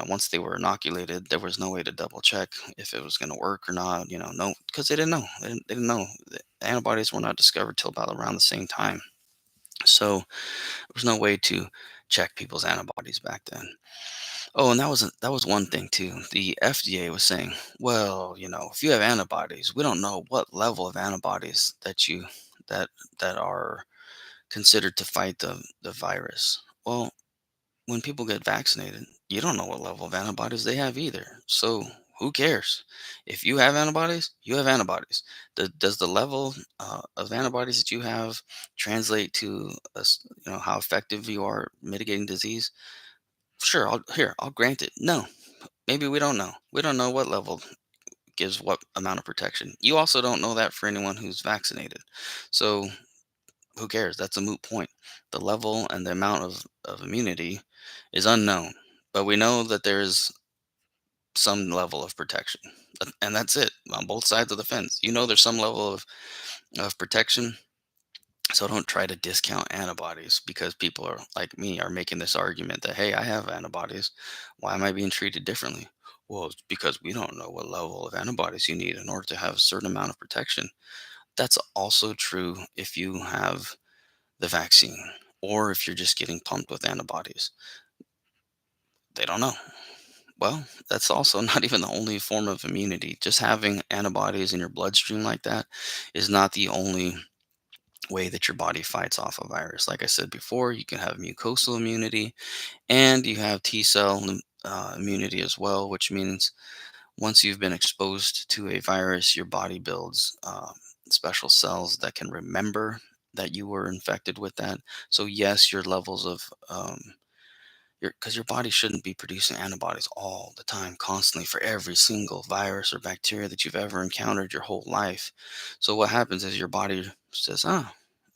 once they were inoculated, there was no way to double check if it was going to work or not. No, because they didn't know. They didn't know. The antibodies were not discovered till about around the same time. So there was no way to check people's antibodies back then. Oh, and that was one thing too. The FDA was saying, well, if you have antibodies, we don't know what level of antibodies that that are considered to fight the virus. Well, when people get vaccinated, you don't know what level of antibodies they have either. So who cares? If you have antibodies, you have antibodies. Does the level of antibodies that you have translate to how effective you are mitigating disease? Sure, I'll grant it. No, maybe we don't know. We don't know what level gives what amount of protection. You also don't know that for anyone who's vaccinated. So who cares? That's a moot point. The level and the amount of immunity is unknown, but we know that there's some level of protection. And that's it on both sides of the fence. There's some level of protection. So don't try to discount antibodies because people are like me are making this argument that, hey, I have antibodies. Why am I being treated differently? Well, it's because we don't know what level of antibodies you need in order to have a certain amount of protection. That's also true if you have the vaccine or if you're just getting pumped with antibodies. They don't know. Well, that's also not even the only form of immunity. Just having antibodies in your bloodstream like that is not the only way that your body fights off a virus. Like I said before, you can have mucosal immunity and you have T cell immunity as well, which means once you've been exposed to a virus, your body builds special cells that can remember that you were infected with that. So, yes, your levels of Because your body shouldn't be producing antibodies all the time, constantly for every single virus or bacteria that you've ever encountered your whole life. So what happens is your body says, oh,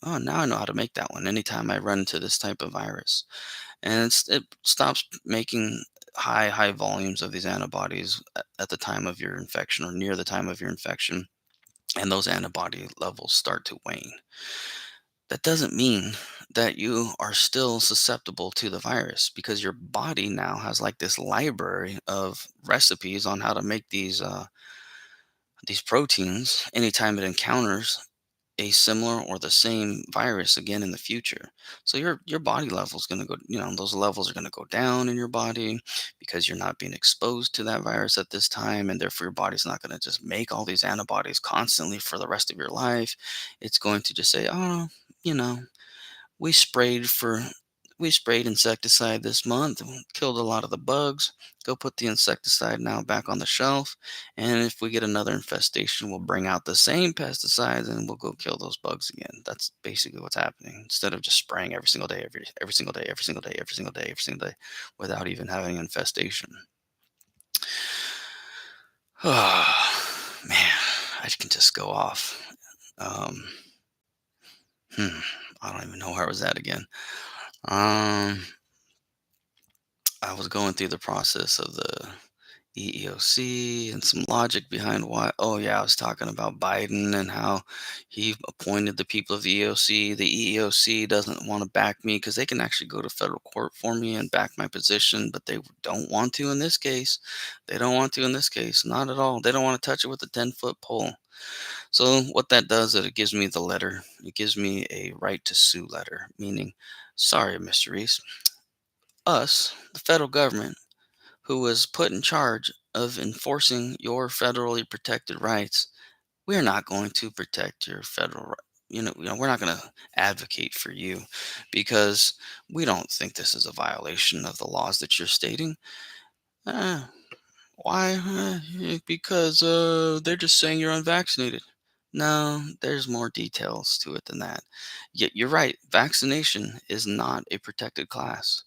now I know how to make that one anytime I run into this type of virus. And it stops making high volumes of these antibodies at the time of your infection or near the time of your infection, and those antibody levels start to wane. That doesn't mean that you are still susceptible to the virus, because your body now has like this library of recipes on how to make these proteins anytime it encounters a similar or the same virus again in the future. So your body level is going to go, those levels are going to go down in your body because you're not being exposed to that virus at this time, and therefore your body's not going to just make all these antibodies constantly for the rest of your life. It's going to just say, oh, you know, we sprayed for we sprayed insecticide this month and killed a lot of the bugs. Go put the insecticide now back on the shelf. And if we get another infestation, we'll bring out the same pesticides and we'll go kill those bugs again. That's basically what's happening. Instead of just spraying every single day, every single day, every single day, every single day, every single day, without even having an infestation. Oh man, I can just go off. Um, hmm, I don't even know where I was at again. Um, I was going through the process of the EEOC and some logic behind why. Oh, yeah, I was talking about Biden and how he appointed the people of the EEOC. The EEOC doesn't want to back me because they can actually go to federal court for me and back my position, but they don't want to in this case. They don't want to in this case, not at all. They don't want to touch it with a 10-foot pole. So, what that does is it gives me the letter. It gives me a right to sue letter, meaning, sorry, Mr. Reese, us, the federal government, who was put in charge of enforcing your federally protected rights, we're not going to protect your federal we're not going to advocate for you because we don't think this is a violation of the laws that you're stating. Uh, why? Because they're just saying you're unvaccinated. No, there's more details to it than that. Yet you're right, vaccination is not a protected class.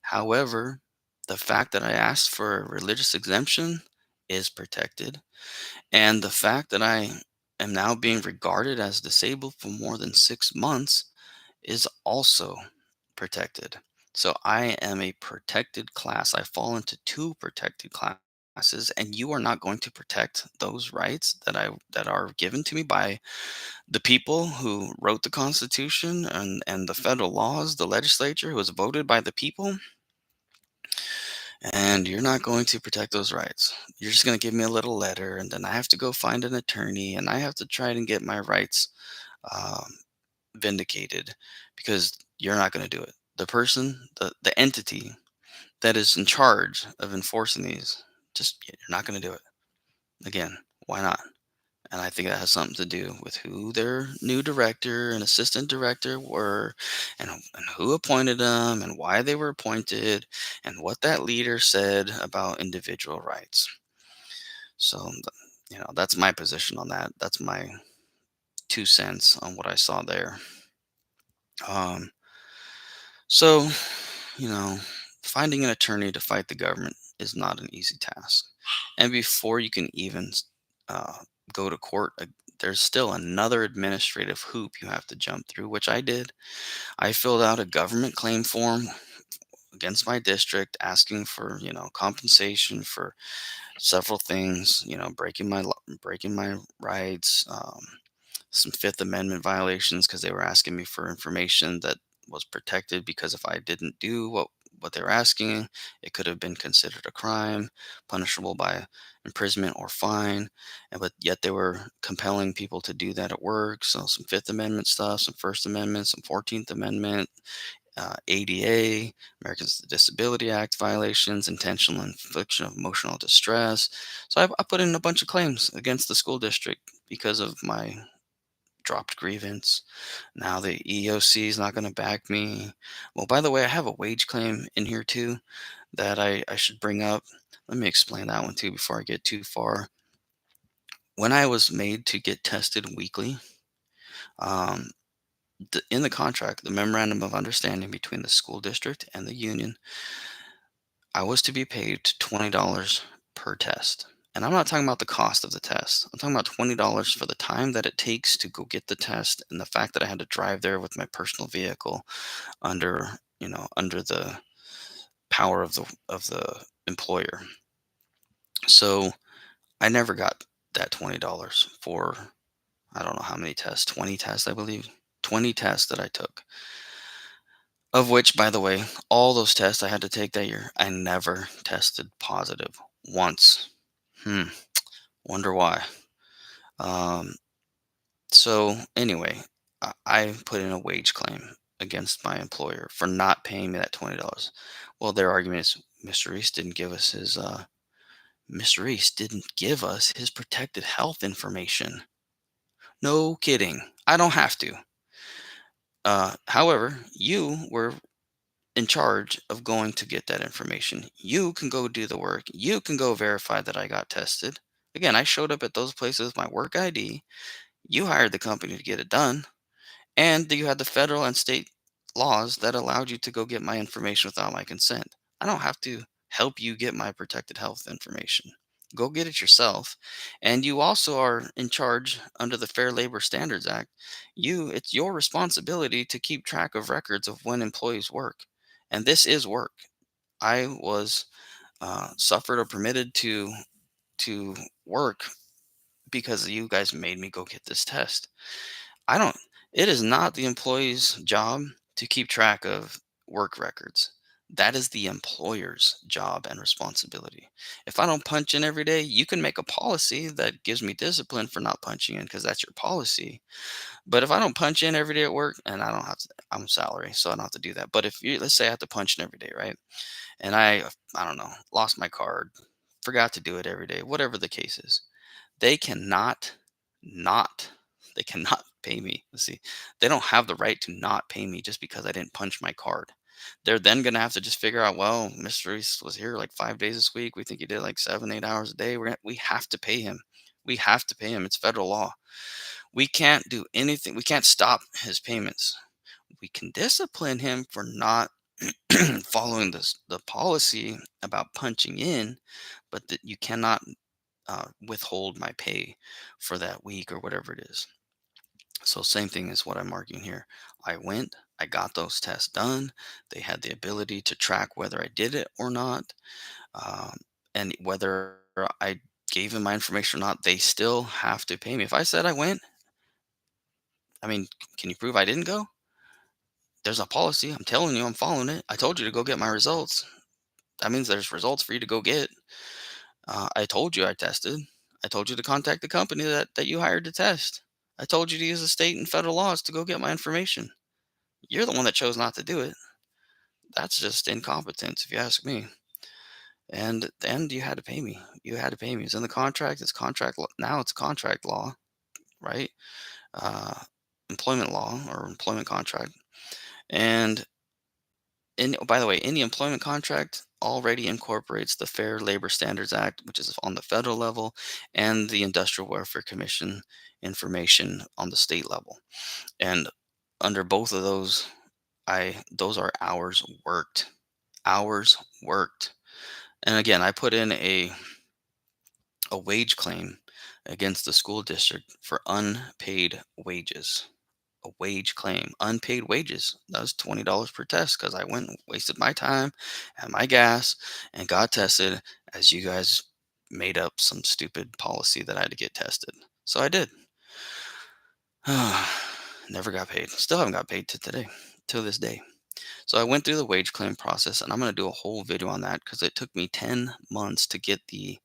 However, the fact that I asked for a religious exemption is protected. And the fact that I am now being regarded as disabled for more than 6 months is also protected. So I am a protected class. I fall into two protected classes, and you are not going to protect those rights that are given to me by the people who wrote the Constitution and the federal laws, the legislature who was voted by the people, and you're not going to protect those rights. You're just going to give me a little letter, and then I have to go find an attorney, and I have to try and get my rights um, vindicated because you're not going to do it. The person, the entity that is in charge of enforcing these, just you're not going to do it. Again, why not? And I think that has something to do with who their new director and assistant director were, and who appointed them, and why they were appointed, and what that leader said about individual rights. So, that's my position on that. That's my 2 cents on what I saw there. Um, so, you know, finding an attorney to fight the government is not an easy task. And before you can even uh, go to court, there's still another administrative hoop you have to jump through, which I did. I filled out a government claim form against my district asking for, compensation for several things, breaking my rights, some Fifth Amendment violations because they were asking me for information that was protected, because if I didn't do what they were asking, it could have been considered a crime, punishable by imprisonment or fine. And but yet they were compelling people to do that at work. So some Fifth Amendment stuff, some First Amendment, some 14th Amendment, ADA, Americans with Disability Act violations, intentional infliction of emotional distress. So I put in a bunch of claims against the school district because of my dropped grievance. Now the EOC is not going to back me. Well, by the way, I have a wage claim in here too that I should bring up. Let me explain that one too before I get too far. When I was made to get tested weekly, um, in the contract, the memorandum of understanding between the school district and the union, I was to be paid $20 per test. And I'm not talking about the cost of the test. I'm talking about $20 for the time that it takes to go get the test and the fact that I had to drive there with my personal vehicle under, under the power of the employer. So I never got that $20 for I don't know how many tests, 20 tests, I believe. 20 tests that I took. Of which, by the way, all those tests I had to take that year, I never tested positive once. Hmm. Wonder why. Um, so anyway, I put in a wage claim against my employer for not paying me that $20. Well, their argument is Mr. Reese didn't give us his protected health information. No kidding. I don't have to. However, you were in charge of going to get that information. You can go do the work. You can go verify that I got tested. Again, I showed up at those places with my work ID. You hired the company to get it done. And you had the federal and state laws that allowed you to go get my information without my consent. I don't have to help you get my protected health information. Go get it yourself. And you also are in charge under the Fair Labor Standards Act. It's your responsibility to keep track of records of when employees work. And this is work. I was suffered or permitted to work because you guys made me go get this test. I don't It is not the employee's job to keep track of work records. That is the employer's job and responsibility. If I don't punch in every day, you can make a policy that gives me discipline for not punching in because that's your policy. But if I don't punch in every day at work, and I don't have to, I'm salary, so I don't have to do that. But if you, let's say I have to punch in every day, right? And I don't know, lost my card, forgot to do it every day, whatever the case is, they cannot not they cannot pay me. Let's see. They don't have the right to not pay me just because I didn't punch my card. They're then gonna have to just figure out, well, Mr. Reese was here like 5 days this week. We think he did like 7, 8 hours a day. We have to pay him. We have to pay him. It's federal law. We can't do anything. We can't stop his payments. We can discipline him for not following the policy about punching in, but that you cannot withhold my pay for that week or whatever it is. So same thing is what I'm arguing here. I went, I got those tests done. They had the ability to track whether I did it or not, um, and whether I gave them my information or not. They still have to pay me. If I said I went, I mean, can you prove I didn't go? There's a policy. I'm telling you, I'm following it. I told you to go get my results. That means there's results for you to go get. I told you I tested. I told you to contact the company that you hired to test. I told you to use the state and federal laws to go get my information. You're the one that chose not to do it. That's just incompetence, if you ask me. And you had to pay me. You had to pay me. It's in the contract. It's contract now. It's contract law, right? Uh, Employment law or employment contract. And by the way, any employment contract already incorporates the Fair Labor Standards Act, which is on the federal level, and the Industrial Welfare Commission information on the state level. And under both of those, those are hours worked. Hours worked. And again, I put in a wage claim against the school district for unpaid wages. A wage claim, unpaid wages. That was $20 per test because I went and wasted my time and my gas and got tested as you guys made up some stupid policy that I had to get tested. So I did. Never got paid. Still haven't got paid to today, to this day. So I went through the wage claim process, and I'm going to do a whole video on that because it took me 10 months to get the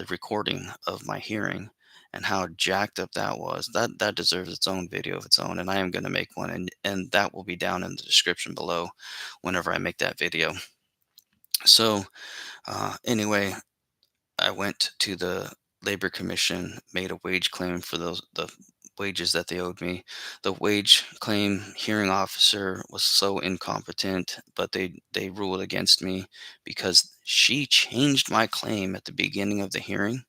recording of my hearing and how jacked up that was. That deserves its own video of its own, and I am going to make one, and that will be down in the description below whenever I make that video. So anyway, I went to the labor commission, made a wage claim for the wages that they owed me. The wage claim hearing officer was so incompetent, but they ruled against me because she changed my claim at the beginning of the hearing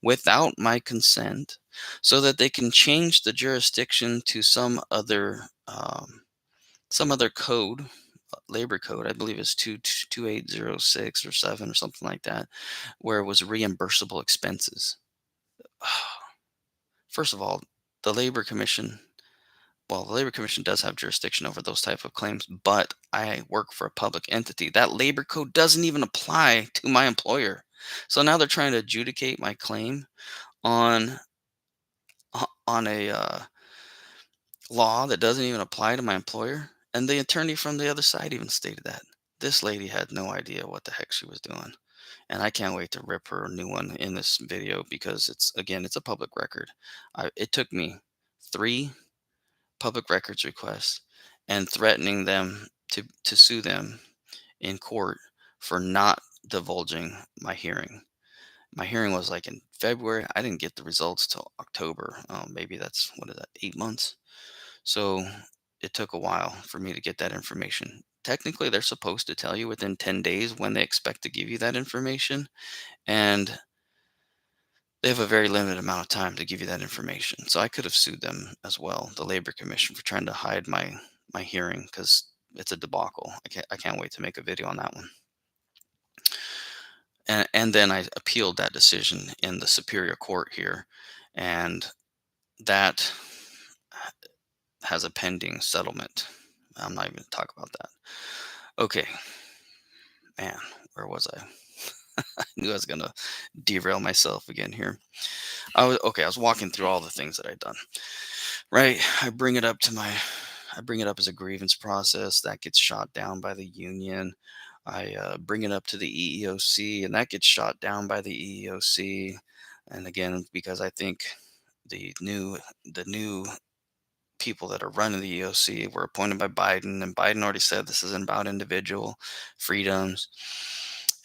without my consent so that they can change the jurisdiction to some other code labor code. I believe it's 2806 or 7 or something like that, where it was reimbursable expenses. First of all, the labor commission, well, the labor commission does have jurisdiction over those type of claims, but I work for a public entity. That labor code doesn't even apply to my employer. So now they're trying to adjudicate my claim on on a law that doesn't even apply to my employer. And the attorney from the other side even stated that this lady had no idea what the heck she was doing. And I can't wait to rip her a new one in this video because it's, again, it's a public record. It took me three public records requests and threatening them to sue them in court for not divulging my hearing. My hearing was like in February. I didn't get the results till October. Maybe that's, what is that, 8 months? So it took a while for me to get that information. Technically, they're supposed to tell you within 10 days when they expect to give you that information. And they have a very limited amount of time to give you that information. So I could have sued them as well, the Labor Commission, for trying to hide my hearing because it's a debacle. I can't wait to make a video on that one. And then I appealed that decision in the Superior Court here, and that has a pending settlement. I'm not even going to talk about that. Okay, man, where was I? I knew I was gonna derail myself again here. I was walking through all the things that I'd done. Right, I bring it up as a grievance process that gets shot down by the union. I bring it up to the EEOC, and that gets shot down by the EEOC. And again, because I think the new people that are running the EOC were appointed by Biden, and Biden already said this isn't about individual freedoms.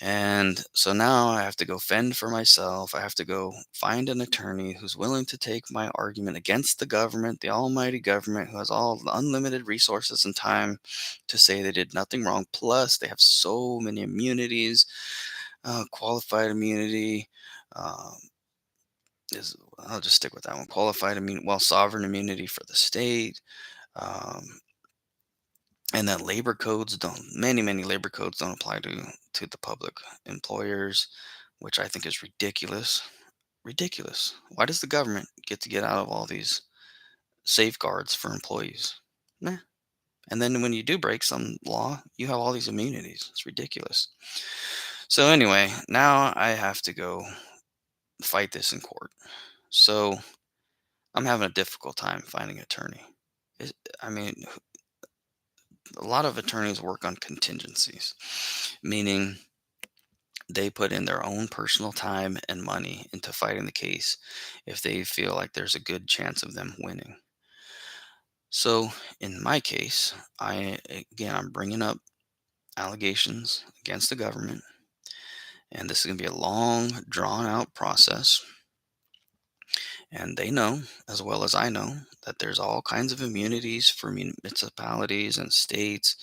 And so now I have to go fend for myself. I have to go find an attorney who's willing to take my argument against the government, the almighty government, who has all the unlimited resources and time to say they did nothing wrong. Plus, they have so many immunities, qualified immunity. Um, is I'll just stick with that one. Qualified immunity, well, sovereign immunity for the state. Um, and then labor codes don't, many labor codes don't apply to the public employers, which I think is ridiculous. Why does the government get out of all these safeguards for employees? Nah. And then when you do break some law, you have all these immunities. It's ridiculous. So anyway, now I have to go fight this in court. So I'm having a difficult time finding an attorney. Is- I mean, a lot of attorneys work on contingencies, meaning they put in their own personal time and money into fighting the case if they feel like there's a good chance of them winning. So in my case, I'm bringing up allegations against the government, and this is going to be a long, drawn out process. And they know, as well as I know, that there's all kinds of immunities for municipalities and states,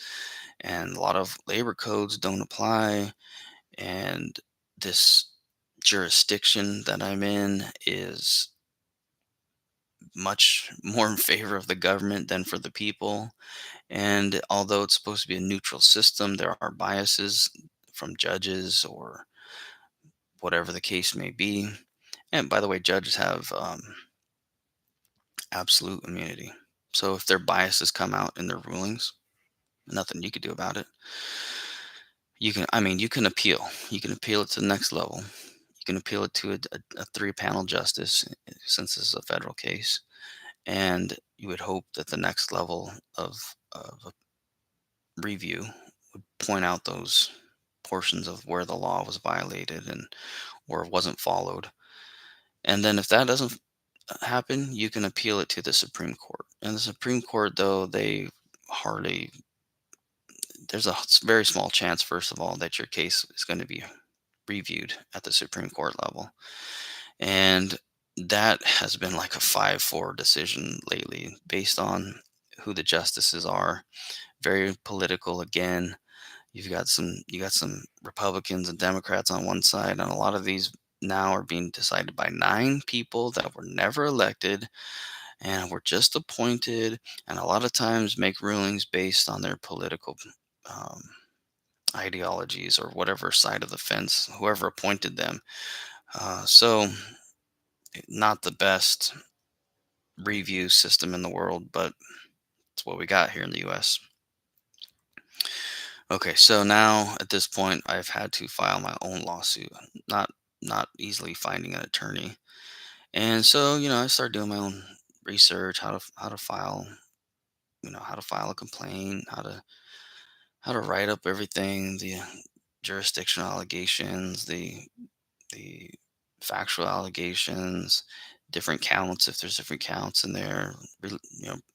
and a lot of labor codes don't apply. And this jurisdiction that I'm in is much more in favor of the government than for the people. And although it's supposed to be a neutral system, there are biases from judges or whatever the case may be. And by the way, judges have absolute immunity. So if their biases come out in their rulings, nothing you could do about it. You can appeal. You can appeal it to the next level. You can appeal it to a three-panel justice, since this is a federal case. And you would hope that the next level of a review would point out those portions of where the law was violated and or wasn't followed. And then if that doesn't happen, you can appeal it to the Supreme Court. And the Supreme Court, though, they hardly, there's a very small chance, first of all, that your case is going to be reviewed at the Supreme Court level. And that has been like a 5-4 decision lately based on who the justices are. Very political again. You got some Republicans and Democrats on one side, and a lot of these now are being decided by 9 people that were never elected and were just appointed, and a lot of times make rulings based on their political um, ideologies or whatever side of the fence, whoever appointed them. So, not the best review system in the world, but it's what we got here in the US. Okay, so now at this point, I've had to file my own lawsuit, not not easily finding an attorney. And so, I started doing my own research, how to file, how to file a complaint, how to write up everything, the jurisdictional allegations, the factual allegations, different counts if there's different counts in there,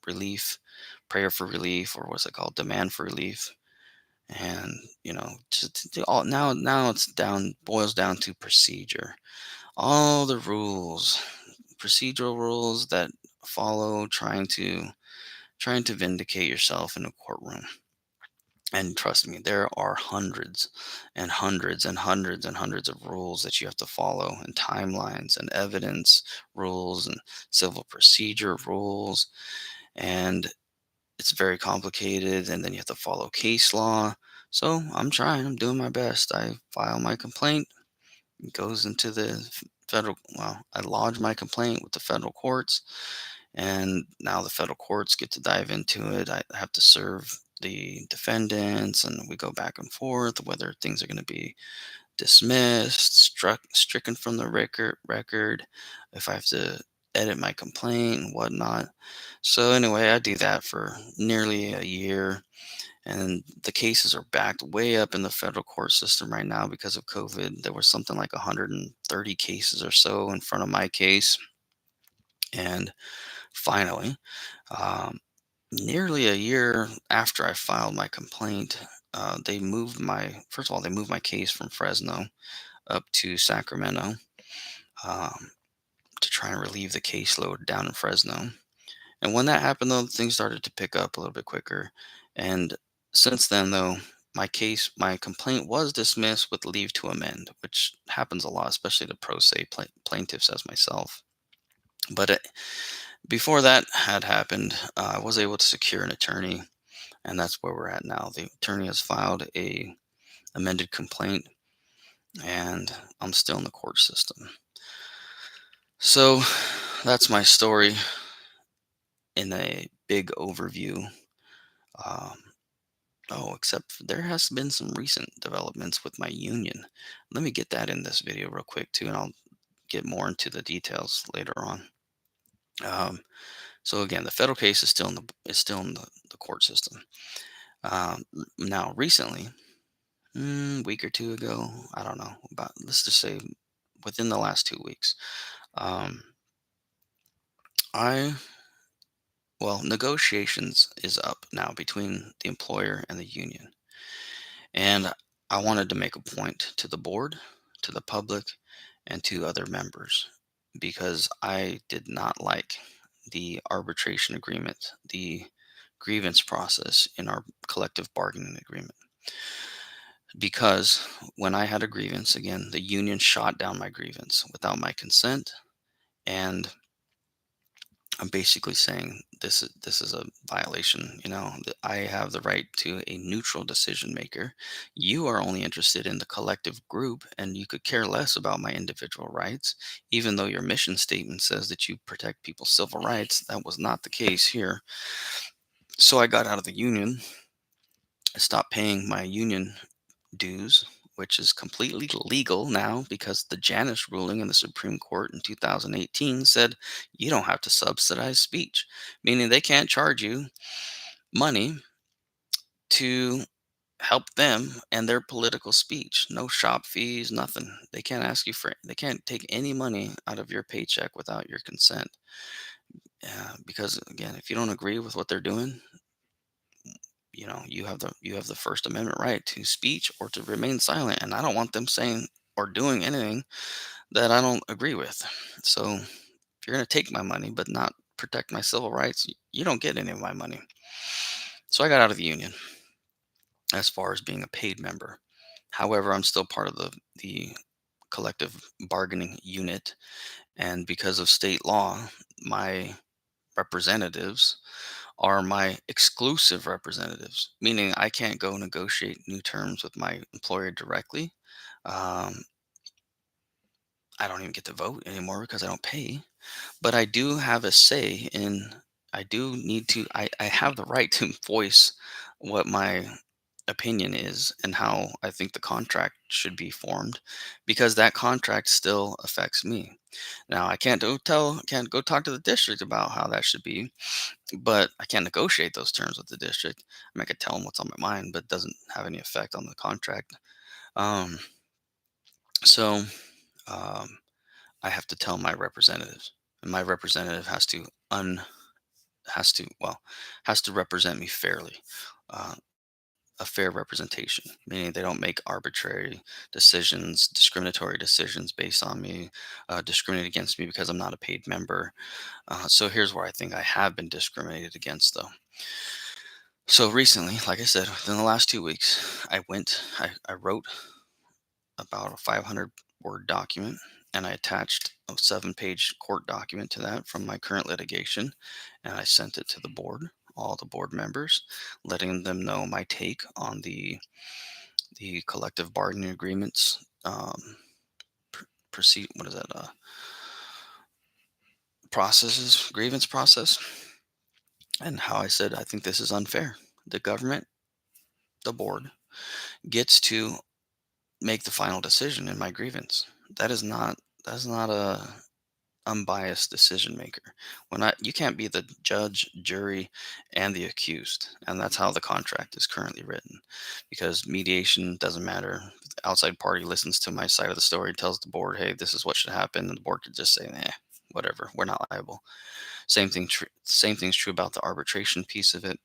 relief, prayer for relief, or what's it called, demand for relief. And to do all, now it's down boils down to procedure, all the rules, procedural rules that follow trying to vindicate yourself in a courtroom. And trust me, there are hundreds and hundreds and hundreds and hundreds of rules that you have to follow, and timelines and evidence rules and civil procedure rules. And it's very complicated. And then you have to follow case law. So I'm doing my best. I file my complaint, it goes into the federal, well, I lodge my complaint with the federal courts, and now the federal courts get to dive into it. I have to serve the defendants, and we go back and forth whether things are going to be dismissed, stricken from the record, if I have to edit my complaint and whatnot. So anyway, I do that for nearly a year, and the cases are backed way up in the federal court system right now because of COVID. There was something like 130 cases or so in front of my case, and finally, um, nearly a year after I filed my complaint, they moved my first of all they moved my case from Fresno up to Sacramento, um, to try and relieve the caseload down in Fresno. And when that happened, though, things started to pick up a little bit quicker. And since then, though, my complaint was dismissed with leave to amend, which happens a lot, especially to pro se plaintiffs as myself. But before that had happened, I was able to secure an attorney, and that's where we're at now. The attorney has filed a amended complaint, and I'm still in the court system. So that's my story in a big overview. Um, oh, except there has been some recent developments with my union. Let me get that in this video real quick too, and I'll get more into the details later on. Um, so again, the federal case is still in the court system. Now, recently, week or two ago, I don't know, about let's just say within the last 2 weeks, um, I well, negotiations is up now between the employer and the union. And I wanted to make a point to the board, to the public, and to other members because I did not like the arbitration agreement, the grievance process in our collective bargaining agreement. Because when I had a grievance, again, the union shot down my grievance without my consent. And I'm basically saying this is a violation. That I have the right to a neutral decision maker. You are only interested in the collective group, and you could care less about my individual rights, even though your mission statement says that you protect people's civil rights. That was not the case here. So I got out of the union. I stopped paying my union dues, which is completely legal now because the Janus ruling in the Supreme Court in 2018 said you don't have to subsidize speech, meaning they can't charge you money to help them and their political speech. No shop fees, nothing. They can't take any money out of your paycheck without your consent. Because again, if you don't agree with what they're doing, you have the First Amendment right to speech or to remain silent, and I don't want them saying or doing anything that I don't agree with. So if you're going to take my money but not protect my civil rights, you don't get any of my money. So I got out of the union as far as being a paid member. However, I'm still part of the collective bargaining unit, and because of state law, my representatives are my exclusive representatives, meaning I can't go negotiate new terms with my employer directly. Um, I don't even get to vote anymore because I don't pay, but I do have a say in. I do need to. I have the right to voice what my opinion is and how I think the contract should be formed, because that contract still affects me. Now I can't go talk to the district about how that should be, but I can't negotiate those terms with the district. I mean, I could tell them what's on my mind, but it doesn't have any effect on the contract. Um, so um, I have to tell my representatives, and my representative has to well has to represent me fairly. Uh, a fair representation, meaning they don't make arbitrary decisions, discriminatory decisions based on me, discriminate against me because I'm not a paid member. So here's where I think I have been discriminated against, though. So recently, like I said, within the last 2 weeks, I wrote about a 500-word document, and I attached a 7-page court document to that from my current litigation, and I sent it to the board, all the board members, letting them know my take on the collective bargaining agreements, proceed what is that processes grievance process, and how I said I think this is unfair. The government, the board, gets to make the final decision in my grievance. That is not a unbiased decision maker. When I You can't be the judge, jury, and the accused, and that's how the contract is currently written. Because mediation doesn't matter. The outside party listens to my side of the story, tells the board, "Hey, this is what should happen," and the board could just say, "Nah, whatever. We're not liable." Same thing's true about the arbitration piece of it.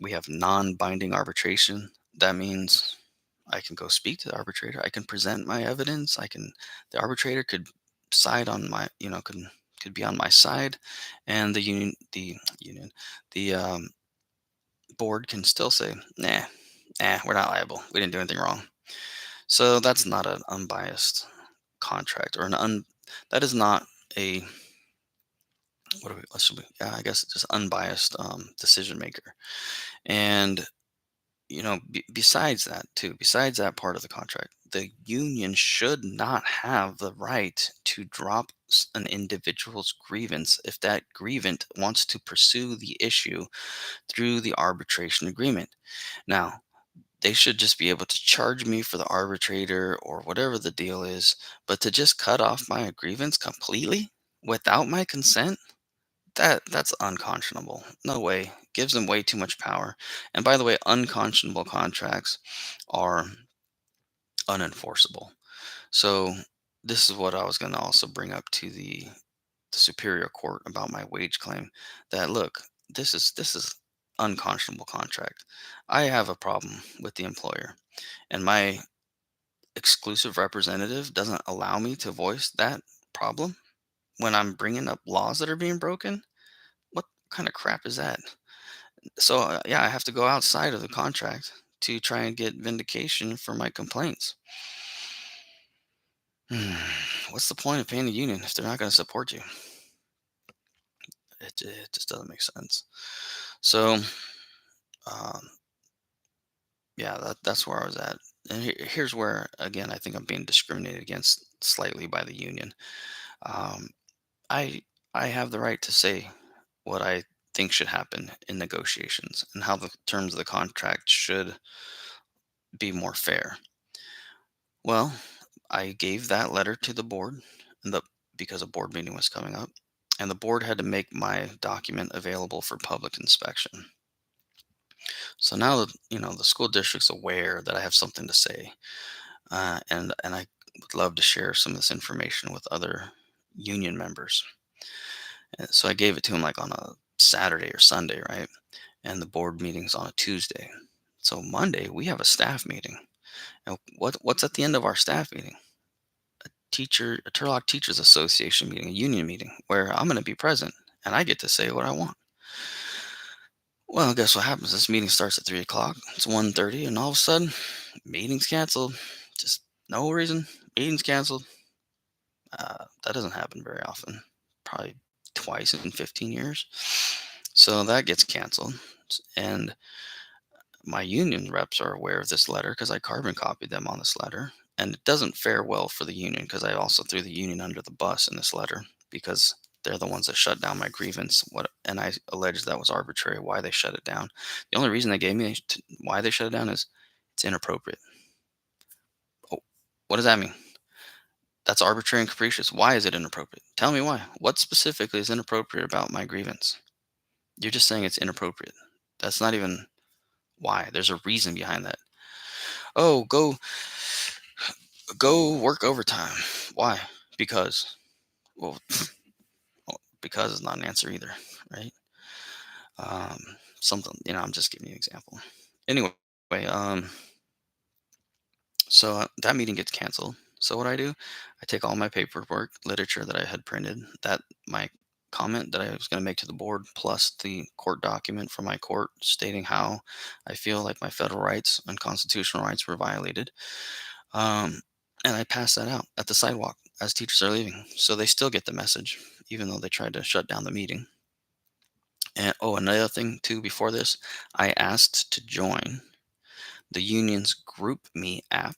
We have non-binding arbitration. That means I can go speak to the arbitrator. I can present my evidence. The arbitrator could side on my, could be on my side, and the board can still say, nah, we're not liable. We didn't do anything wrong. So that's not an unbiased contract, or that is not a, what should we, yeah, I guess just unbiased decision maker. And besides that too, besides that part of the contract, the union should not have the right to drop an individual's grievance if that grievant wants to pursue the issue through the arbitration agreement. Now, they should just be able to charge me for the arbitrator or whatever the deal is, but to just cut off my grievance completely without my consent, that's unconscionable. No way. Gives them way too much power. And by the way, unconscionable contracts are unenforceable. So this is what I was going to also bring up to the superior court about my wage claim. That, look, this is unconscionable contract. I have a problem with the employer, and my exclusive representative doesn't allow me to voice that problem when I'm bringing up laws that are being broken. What kind of crap is that? So, yeah, I have to go outside of the contract to try and get vindication for my complaints. What's the point of paying the union if they're not going to support you? It just doesn't make sense. So, um, yeah, that's where I was at. And here's where, again, I think I'm being discriminated against slightly by the union. Um, I I have the right to say what I think should happen in negotiations and how the terms of the contract should be more fair. Well, I gave that letter to the board, and because a board meeting was coming up, and the board had to make my document available for public inspection. So now that the school district's aware that I have something to say, and I would love to share some of this information with other union members. And so I gave it to him like on a Saturday or Sunday, right? And the board meeting's on a Tuesday. So Monday we have a staff meeting. And what's at the end of our staff meeting? A Turlock Teachers Association meeting, a union meeting, where I'm going to be present and I get to say what I want. Well, guess what happens? This meeting starts at 3 o'clock. It's 1:30, and all of a sudden, meeting's canceled. Just no reason. Meeting's canceled. That doesn't happen very often. Probably twice in 15 years. So that gets canceled. And my union reps are aware of this letter because I carbon copied them on this letter. And it doesn't fare well for the union because I also threw the union under the bus in this letter because they're the ones that shut down my grievance. What and I alleged that was arbitrary why they shut it down. The only reason they gave me why they shut it down is it's inappropriate. Oh, what does that mean? That's arbitrary and capricious. Why is it inappropriate? Tell me why. What specifically is inappropriate about my grievance? You're just saying it's inappropriate. That's not even why. There's a reason behind that. Oh, go work overtime. Why? Because. Well, because is not an answer either, right? Um, something, I'm just giving you an example. Anyway, um, so that meeting gets canceled. So what I do, I take all my paperwork, literature that I had printed, that my comment that I was going to make to the board, plus the court document from my court stating how I feel like my federal rights and constitutional rights were violated. Um, and I pass that out at the sidewalk as teachers are leaving. So they still get the message, even though they tried to shut down the meeting. And oh, another thing too, before this, I asked to join the union's Group Me app,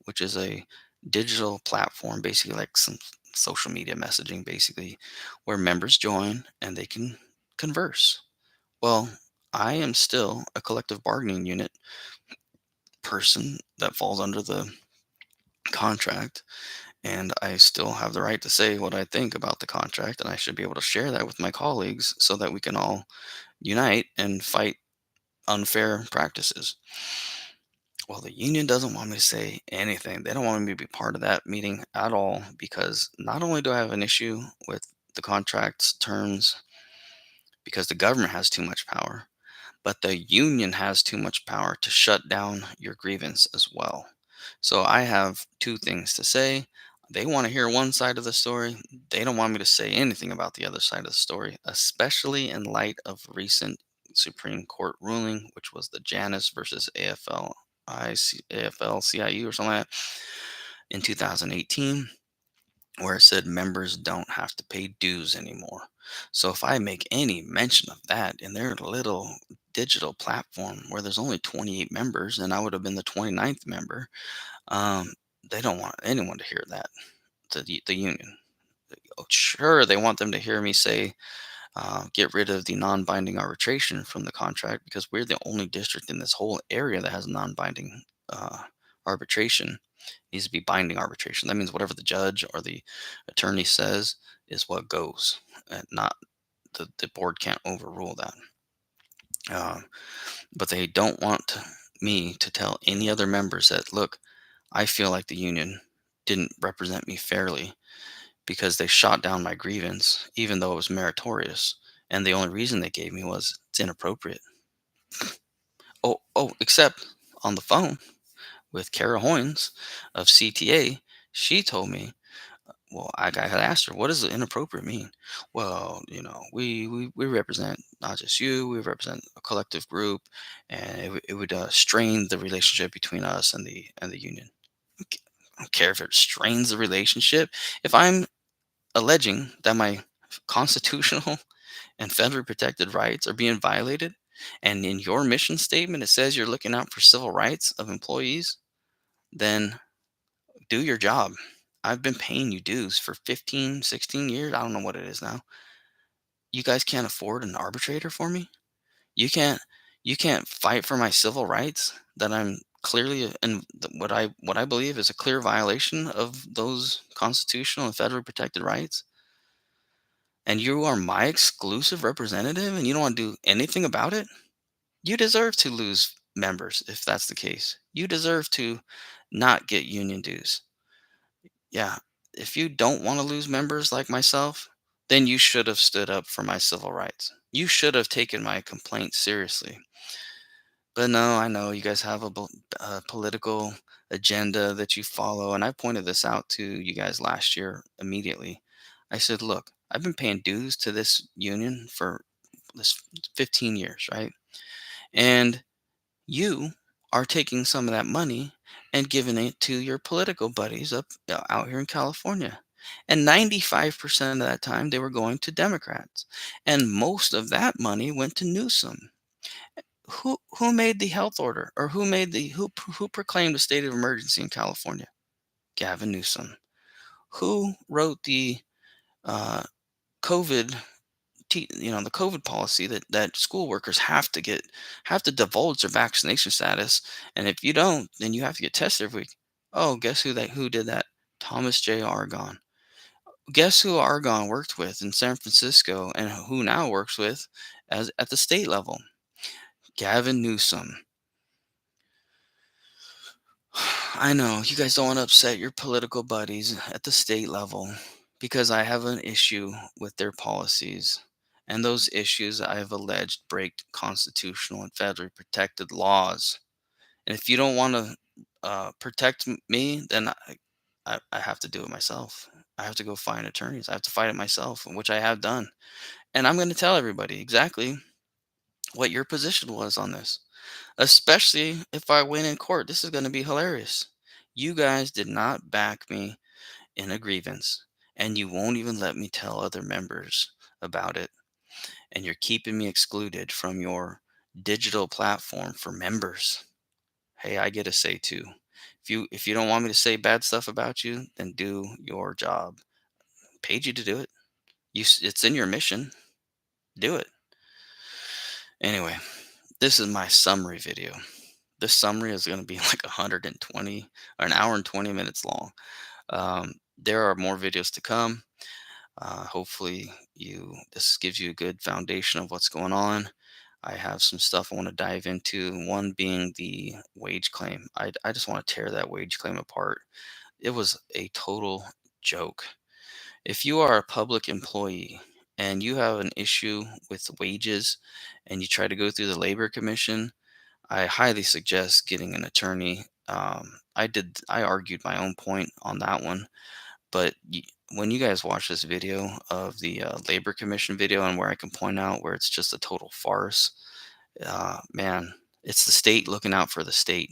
which is a digital platform, basically like some social media messaging, basically, where members join and they can converse. Well, I am still a collective bargaining unit person that falls under the contract, and I still have the right to say what I think about the contract, and I should be able to share that with my colleagues so that we can all unite and fight unfair practices. Well, the union doesn't want me to say anything. They don't want me to be part of that meeting at all because not only do I have an issue with the contract's terms because the government has too much power, but the union has too much power to shut down your grievance as well. So I have two things to say. They want to hear one side of the story. They don't want me to say anything about the other side of the story, especially in light of recent Supreme Court ruling, which was the Janus versus AFL-CIU or something like that in 2018, where it said members don't have to pay dues anymore. So if I make any mention of that in their little digital platform where there's only 28 members and I would have been the 29th member, um, they don't want anyone to hear that, the union. Oh, sure, they want them to hear me say, get rid of the non binding arbitration from the contract because we're the only district in this whole area that has non binding arbitration. Needs to be binding arbitration. That means whatever the judge or the attorney says is what goes, and not the board can't overrule that. Um, but they don't want me to tell any other members that, look, I feel like the union didn't represent me fairly because they shot down my grievance, even though it was meritorious. And the only reason they gave me was it's inappropriate. Except on the phone with Kara Hoynes of CTA, she told me, well, I had asked her, what does inappropriate mean? Well, we represent not just you, we represent a collective group, and it would strain the relationship between us and the union. I don't care if it strains the relationship. If I'm alleging that my constitutional and federally protected rights are being violated, and in your mission statement it says you're looking out for civil rights of employees, then do your job. I've been paying you dues for 15, 16 years. I don't know what it is now. You guys can't afford an arbitrator for me? You can't fight for my civil rights that I'm clearly and what I believe is a clear violation of those constitutional and federally protected rights. And you are my exclusive representative and you don't want to do anything about it? You deserve to lose members if that's the case. You deserve to not get union dues. Yeah, if you don't want to lose members like myself, then you should have stood up for my civil rights. You should have taken my complaint seriously. But no, I know you guys have a political agenda that you follow. And I pointed this out to you guys last year immediately. I said, look, I've been paying dues to this union for this 15 years, right? And you are taking some of that money and giving it to your political buddies up out here in California. And 95% of that time, they were going to Democrats. And most of that money went to Newsom. Who made the health order, or who proclaimed a state of emergency in California? Gavin Newsom. Who wrote the uh, COVID the COVID policy that school workers have to divulge their vaccination status, and if you don't, then you have to get tested every week. Oh, guess who did that? Thomas J. Argonne. Guess who Argonne worked with in San Francisco, and who now works with as at the state level? Gavin Newsom. I know you guys don't want to upset your political buddies at the state level because I have an issue with their policies. And those issues I have alleged break constitutional and federally protected laws. And if you don't want to protect me, then I have to do it myself. I have to go find attorneys. I have to fight it myself, which I have done. And I'm going to tell everybody exactly what your position was on this. Especially if I win in court. This is going to be hilarious. You guys did not back me in a grievance, and you won't even let me tell other members about it. And you're keeping me excluded from your digital platform for members. Hey, I get a say too. If you don't want me to say bad stuff about you, then do your job. Paid you to do it. It's in your mission. Do it. Anyway, this is my summary video. This summary is going to be like 120 or an hour and 20 minutes long. There are more videos to come. Hopefully, this gives you a good foundation of what's going on. I have some stuff I want to dive into. One being the wage claim. I just want to tear that wage claim apart. It was a total joke. If you are a public employee and you have an issue with wages and you try to go through the Labor Commission, I highly suggest getting an attorney. I argued my own point on that one, but when you guys watch this video of the Labor Commission video and where I can point out where it's just a total farce, man, it's the state looking out for the state,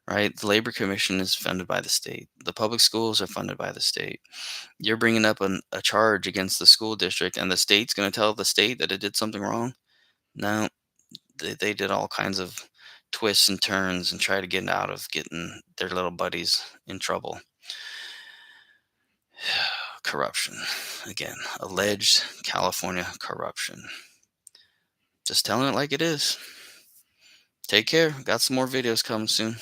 right? The Labor Commission is funded by the state. The public schools are funded by the state. You're bringing up a charge against the school district, and the state's going to tell the state that it did something wrong? No, they did all kinds of twists and turns and try to get out of getting their little buddies in trouble. Corruption. Again, alleged California corruption. Just telling it like it is. Take care. Got some more videos coming soon.